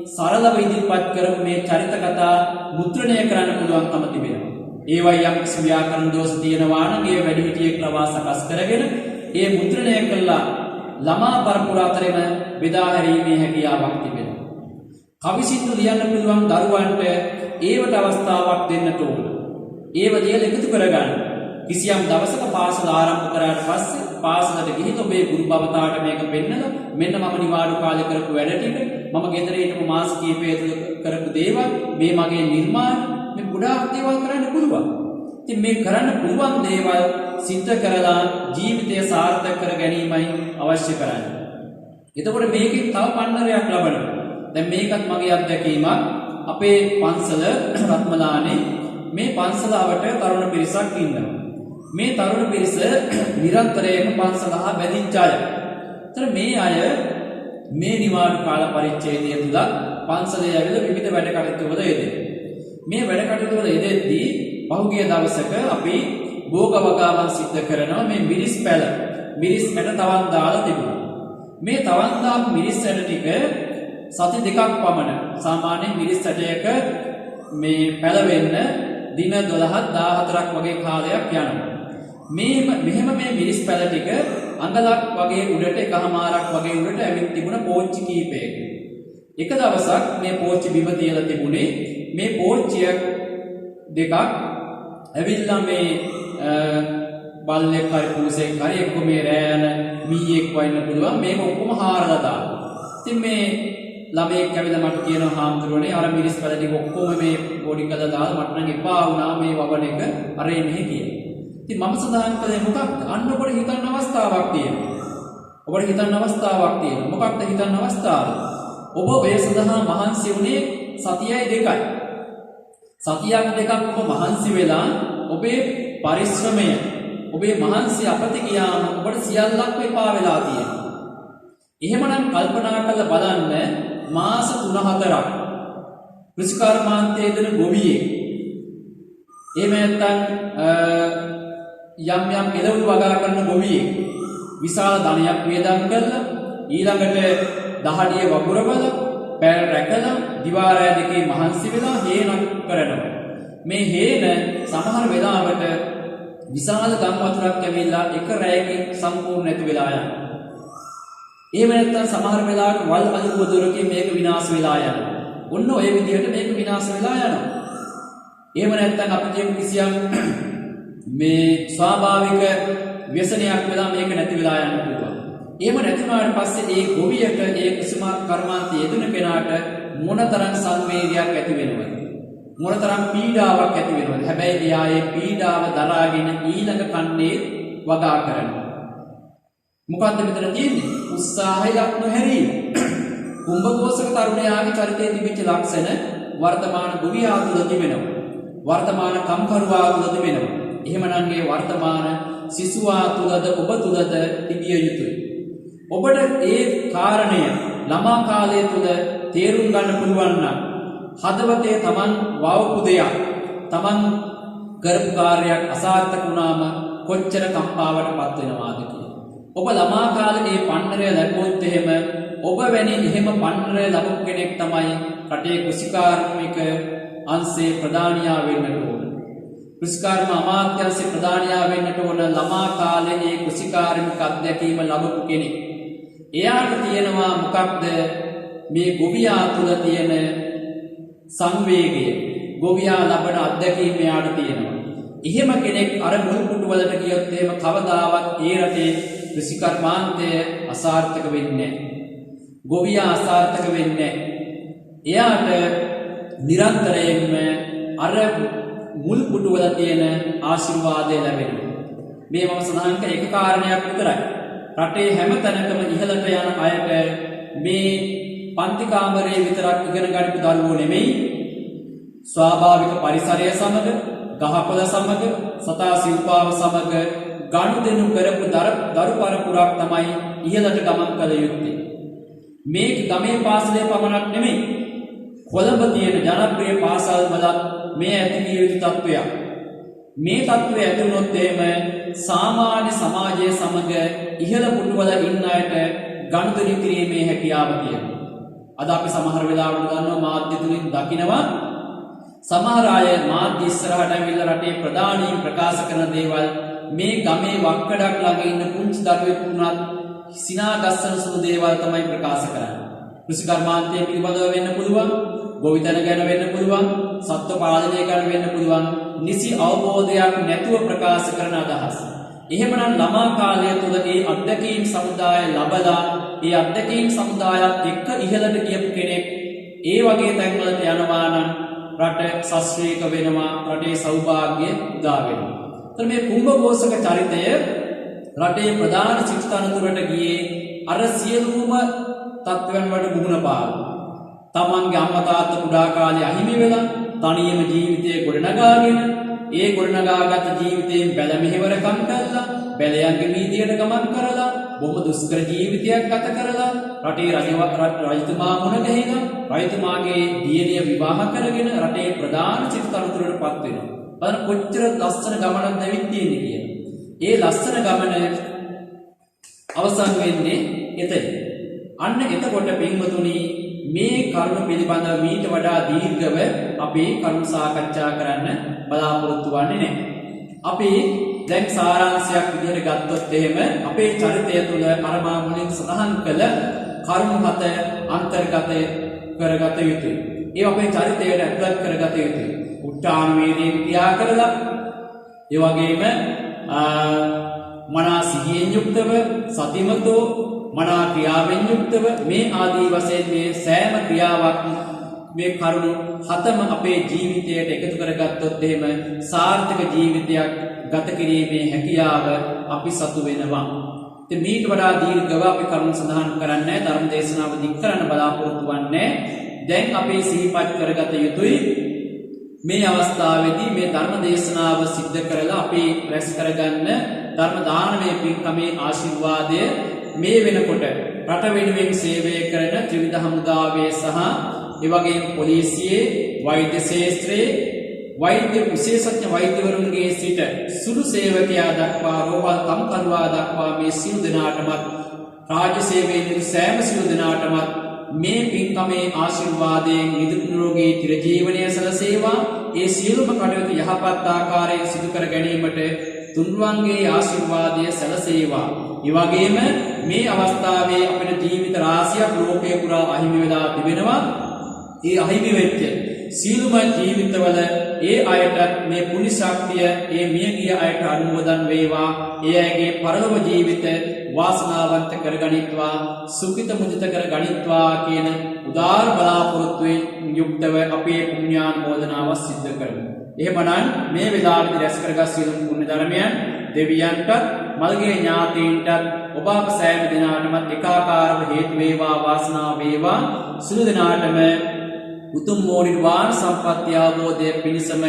සරලව ඉදිරිපත් කරපු මේ චරිත කතා මුද්‍රණය කරන්න පුළුවන්කම තිබෙනවා. ඒවයි යම් කිසි ව්‍යාකරණ දෝෂ තියෙනවා නම් ඒ වැඩිහිටියෙක් ලවා සකස් කරගෙන ඒ මුද්‍රණය කළා ළමා පරපුර අතරින් බෙදා හැරීමේ හැකියාවක් තිබෙනවා. කවි සින්දු ලියන්න පුළුවන් දරුවන්ට ඒවට අවස්ථාවක් දෙන්නට ඕන. ඒව ලියලා එකතු කරගන්න. කිසියම් දවසක පාසල ආරම්භ කරාට පස්සේ පාසලට ගිහින් ඔබේ ගුරු භවතාවට මේක පෙන්නලා මෙන්න මම නිවාඩු කාලේ කරපු වැඩ ටික මම ගෙදර හිටපු මාස කිහිපය තුළ කරපු දේවල් මේ මගේ නිර්මාණ මේ ගොඩාක් දේවල් කරන්න පුළුවන්. ඉතින් මේ කරන්න පුළුවන් දේවල් සිද්ධ කරලා ජීවිතය සාර්ථක කර ගැනීමයි අවශ්‍ය කරන්නේ. එතකොට මේකෙන් තව පන්නරයක් ලබනවා. දැන් මේකත් මගේ අත්දැකීමක්. අපේ පන්සල රත්මලානේ මේ පන්සලාවට තරුණ පිරිසක් ඉන්නවා. මේ තරුණ පිරිස නිරන්තරයෙන්ම පන්සලහා බැඳිච්ච අය. ඒතර මේ අය මේ නිවාඩු කාල පරිච්ඡේදය තුල පන්සලේ ඇවිල්ලා විවිධ වැඩ කටයුතු වල යෙදෙනවා. මේ වැඩ කටයුතු වල යෙදෙද්දී පහුගිය දවසක අපි භෝග වගාවන් සිද්ධ කරනවා. මේ මිරිස් පැල මිරිස් ඇට තවන් දාලා තිබුණා. මේ තවන් දාපු මිරිස් ඇට ටික සති දෙකක් පමණ සාමාන්‍යයෙන් මිරිස් ඇටයක මේ පැලවෙන්න දින 12ක් 14ක් වගේ කාලයක් යනවා. මෙහෙම මේ මිරිස් පැල ටික අඟලක් වගේ උඩට එකහමාරක් වගේ උඩට ඇවිත් තිබුණ පෝච්චි කීපයක. එක දවසක් මේ පෝච්චි බිම තියලා තිබුණේ මේ පෝච්චිය දෙකක් ඇවිල්ලා මේ බල්ලෙක් හරි පුරුෂයෙක් හරි එක්ක මේ රෑන මීයෙක් වයින්න පුළුවන් මේක ඔක්කොම හාරලා දානවා. ඉතින් මේ ළමයෙක් ඇවිල්ලා මට කියනවා හාමුදුරනේ අර මිරිස් පැල ටික ඔක්කොම මේ බෝඩි කරලා දාලා මට නම් එපා වුණා මේ වවන එක අරේ මෙහෙ කියලා. ඉතින් මම සඳහන් කළේ මොකක්ද? අන්න ඔබට හිතන්න අවස්ථාවක් තියෙනවා. ඔබට හිතන්න අවස්ථාවක් තියෙනවා. මොකක්ද හිතන්න අවස්ථාව? ඔබ ඔය සඳහා මහන්සි වුණේ සතියයි දෙකයි. සතියක් දෙකක් ඔබ මහන්සි වෙලා ඔබේ පරිශ්‍රමය ඔබේ මහන්සි අපත ගියාම ඔබට සියල්ලක්ම එපා වෙලා තියෙනවා. එහෙමනම් කල්පනා කරලා බලන්න මාස 3-4ක් කෘෂිකර්මාන්තයේ දෙන ගොවියෙක් එහෙම නැත්නම් යම් එළවලු වගා කරන ගොවියෙක් විශාල ධනයක් වේදම් කරලා ඊළඟට දහඩිය වගුරවල පැය රැකලා දිවා රැය දෙකේ මහන්සි වෙලා හේනක් කරනවා. මේ හේන සමහර වෙලාවට විශාල ගම් වතුරක් ඇවිල්ලා එක රැයකින් සම්පූර්ණ නැති වෙලා යනවා. එහෙම නැත්නම් සමහර වෙලාවට වල් අලුව දොරකින් මේක විනාශ වෙලා යනවා. ඔන්න ඔය විදිහට මේක විනාශ වෙලා යනවා. එහෙම නැත්නම් අපිට කිසියම් මේ ස්වාභාවික ව්‍යසනයක් වෙලා මේක නැති වෙලා යන්න පුළුවන්. එහෙම නැති වුණාට පස්සේ ඒ ගොවියට ඒ කුසුම කර්මාන්තයේ යෙදුන කෙනාට මොනතරම් සංවේගයක් ඇති වෙනවද? මොනතරම් පීඩාවක් ඇති වෙනවද? හැබැයි එයා ඒ පීඩාව දරාගෙන ඊළඟ කන්නේ වගා කරනවා. මොකද්ද මෙතන තියෙන්නේ? උත්සාහයක් නොහැරීම. කුම්භකෝසක තරුණයාගේ චරිතයේ තිබිච්ච ලක්ෂණ වර්තමාන ගොවියා තුළ තිබෙනවා. වර්තමාන කම්කරුවා තුළ තිබෙනවා. එහෙමනම් ඒ වර්තමාන සිසුවා තුළද ඔබ තුළද තිබිය යුතුයි. ඔබට ඒ කාරණය ළමා කාලය තුළ තේරුම් ගන්න පුළුවන් නම් හදවතේ Taman වවපු දෙයක් Taman කරපු කාර්යයක් අසාර්ථක වුණාම කොච්චර කම්පාවටපත් වෙනවාද කියලා. ඔබ ළමා කාලේ මේ පන්නරය ලැබුවොත් එහෙම ඔබ වැනි එහෙම පන්නරය ලැබු කෙනෙක් තමයි රටේ කෘෂිකාර්මික අංශේ ප්‍රධානියා වෙන්නට ඕන. කෘෂිකාර්ම අමාත්‍යාංශේ ප්‍රධානියා වෙන්නට ඕන ළමා කාලේ මේ කෘෂිකාර්මික අධ්‍යක්ීම ලැබපු කෙනෙක්. එයාට තියෙනවා මොකක්ද මේ ගොවියා තුළ තියෙන සංවේගය. ගොවියා ලබන අධ්‍යක්ීම එයාට තියෙනවා. එහෙම කෙනෙක් අර මුල් පුටු වලට ගියොත් එහෙම කවදාවත් ඒ රටේ කෘෂිකර්මාන්තය අසාර්ථක වෙන්නේ නැහැ. ගොවියා අසාර්ථක වෙන්නේ නැහැ. එයාට නිරන්තරයෙන්ම අර මුල් පුටු වල තියෙන ආශිර්වාදය ලැබෙනවා. මේ මම සඳහන් කළ එක කාරණයක් විතරයි. රටේ හැම තැනකම ඉහළට යන අයට මේ පන්ති කාමරයේ විතරක් ඉගෙන ගන්න දරුවෝ නෙමෙයි ස්වාභාවික පරිසරය සමග ගහකොළ සමග සතා සිව්පාව සමග ගනුදෙනු කරපු දරු පරපුරක් තමයි ඉහළට ගමන් කළ යුත්තේ. මේක ගමේ පාසලේ පමණක් නෙමෙයි කොළඹ තියෙන ජනප්‍රිය පාසල් වලත් මේ ඇති විය යුතු තත්වයක්. මේ තත්වය ඇති වුණොත් එහෙම සාමාන්‍ය සමාජයේ සමග ඉහළ පුටුවල ඉන්න අයට ගනුදෙනු කිරීමේ හැකියාව තියෙනවා. අද අපි සමහර වෙලාවට ගන්නවා මාධ්‍ය තුලින් දකිනවා සමහර අය මාධ්‍ය ඉස්සරහට ඇවිල්ලා රටේ ප්‍රධානීන් ප්‍රකාශ කරන දේවල් මේ ගමේ වක්කඩක් ළඟ ඉන්න පුංචි දරුවෙක් වුණත් සිනා ගස්සන සුළු දේවල් තමයි ප්‍රකාශ කරන්නේ. කෘෂිකර්මාන්තය පිළිබඳව වෙන්න පුළුවන්, ගොවිතැන ගැන වෙන්න පුළුවන්, සත්ත්ව පාලනය ගැන වෙන්න පුළුවන්. නිසි අවබෝධයක් නැතුව ප්‍රකාශ කරන අදහස්. එහෙමනම් ළමා කාලය තුළ ඒ අත්දැකීම් සමුදාය ලබලා ඒ අත්දැකීම් සමුදායත් එක්ක ඉහළට ගියපු කෙනෙක් ඒ වගේ තැන්වලට යනවා නම් රට සස්ත්‍රීක වෙනවා, රටේ සෞභාග්‍ය උදා වෙනවා. එතන මේ කුම්භඝෝෂක චරිතය රටේ ප්‍රධාන සිටුතනතුරට ගියේ අර සියලුම තත්ත්වයන් වලට මුහුණ පාලා. තමන්ගේ අම්මා තාත්තා කුඩා කාලේ අහිමි වෙලා තනියම ජීවිතේ ගොඩනගාගෙන ඒ ගොඩනගාගත් ජීවිතයෙන් බැල මෙහෙවරකම් කළා, බැලයන්ගේ වීදියට ගමන් කරලා බොහොම දුෂ්කර ජීවිතයක් ගත කරලා රටේ රජතුමා මුණ ගැහිලා රජතුමාගේ දියණිය විවාහ කරගෙන රටේ ප්‍රධාන සිටුතනතුරටපත් වෙනවා. බලන්න කොච්චර ලස්සන ගමනක් දැවිත් තියෙන්නේ කියලා. ඒ ලස්සන ගමන අවසන් වෙන්නේ එතන. අන්න එතකොට පින්වතුනි මේ කරුණ පිළිබඳව මීට වඩා දීර්ඝව අපි කරුණු සාකච්ඡා කරන්න බලාපොරොත්තු වෙන්නේ නැහැ. අපි දැන් සාරාංශයක් විදිහට ගත්තොත් එහෙම අපේ චරිතය තුළ අර මා මුලින් සඳහන් කළ කරුණු හත අන්තර්ගත කරගත යුතුයි. ඒ අපේ චරිතයට ඇතුළත් කරගත යුතුයි. උත්තාන වේදයෙන් ක්‍රියා කරලා ඒ වගේම මනා සිහියෙන් යුක්තව සතිමතෝ මනා ක්‍රියාවෙන් යුක්තව මේ ආදී වශයෙන් මේ සෑම ක්‍රියාවක් මේ කරුණු හතම අපේ ජීවිතයට එකතු කරගත්තොත් එහෙම සාර්ථක ජීවිතයක් ගත කිරීමේ හැකියාව අපි සතු වෙනවා. ඉතින් මීට වඩා දීර්ඝව අපි කරුණු සඳහන් කරන්නේ ධර්ම දේශනාව දික් කරන්න බලාපොරොත්තු වෙන්නේ. දැන් අපි සිහිපත් කරගත යුතුයි මේ අවස්ථාවේදී මේ ධර්ම දේශනාව සිද්ධ කරලා අපි රැස් කරගන්න ධර්ම දානමය පින්කමේ ආශිර්වාදය මේ වෙනකොට රට වෙනුවෙන් සේවය කරන ත්‍රිවිධ හමුදාවේ සහ ඒ වගේම පොලිසියේ වෛද්‍ය ශාස්ත්‍රයේ වෛද්‍ය විශේෂඥ වෛද්‍යවරුන්ගේ සිට සුළු සේවකයා දක්වා රෝහල් කම්කරුවා දක්වා මේ සියලු දෙනාටමත් රාජ්‍ය සේවයේ සෑම සියලු දෙනාටමත් මේ පින්කමේ ආශිර්වාදයෙන් නිදුක් චිරජීවනය සලසේවා. ඒ සියලුම කටයුතු යහපත් ආකාරයෙන් සිදු කර ගැනීමට තුන්වන්ගේ ආශිර්වාදය සැලසේවා. ඒ වගේම මේ අවස්ථාවේ අපේ ජීවිත රාශියක් ලෝකේ පුරා අහිමි වෙලා තිබෙනවා. ඒ අහිමි වෙච්ච සියලුම ජීවිතවල ඒ අයට මේ පුණ්‍ය ශක්තිය ඒ මියගිය අයට අනුමෝදන් වේවා. ඒ අයගේ පරලොව ජීවිත වාසනාවන්ත කරගනිත්වා, සුඛිත මුදිත කරගනිත්වා කියන උදාාර බලාපොරොත්තුවෙන් යුක්තව අපේ පුණ්‍යානුමෝදනාව සිද්ධ කරමු. එහෙමනම් මේ වෙලාවේදී රැස් කරගත් සියලු පුණ්‍ය ධර්මයන් දෙවියන්ට, මල්ගේ ඥාතීන්ට, ඔබ අප සෑම දිනාටම ඒකාකාරව හේතු වේවා, වාසනාව වේවා. සියලු දිනාටම උතුම් නිර්වාණ සම්පත්‍ය අවබෝධය පිණිසම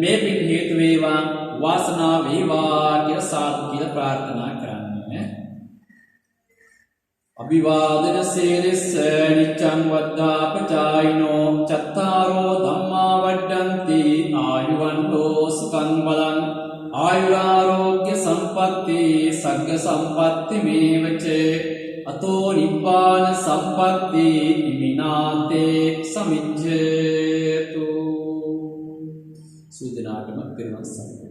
මේ පින් හේතු වේවා, වාසනාව වේවා කියලා සාදු කියලා ප්‍රාර්ථනා කරන්නේ. අභිවාදන සීලස්ස නිච්ඡං වද්ධාපචායිනෝ චත්තාරෝ ධම්මා වඩ්ඩಂತಿ ආයුවන්තෝ සුඛං බලං ආයුරාෝග්‍ය සම්පatti සග්ග සම්පatti මේවච අතෝ නිබ්බාන සම්පatti විනාතේ සමිජ්ජතු. සුදනාටම පෙරවස්සන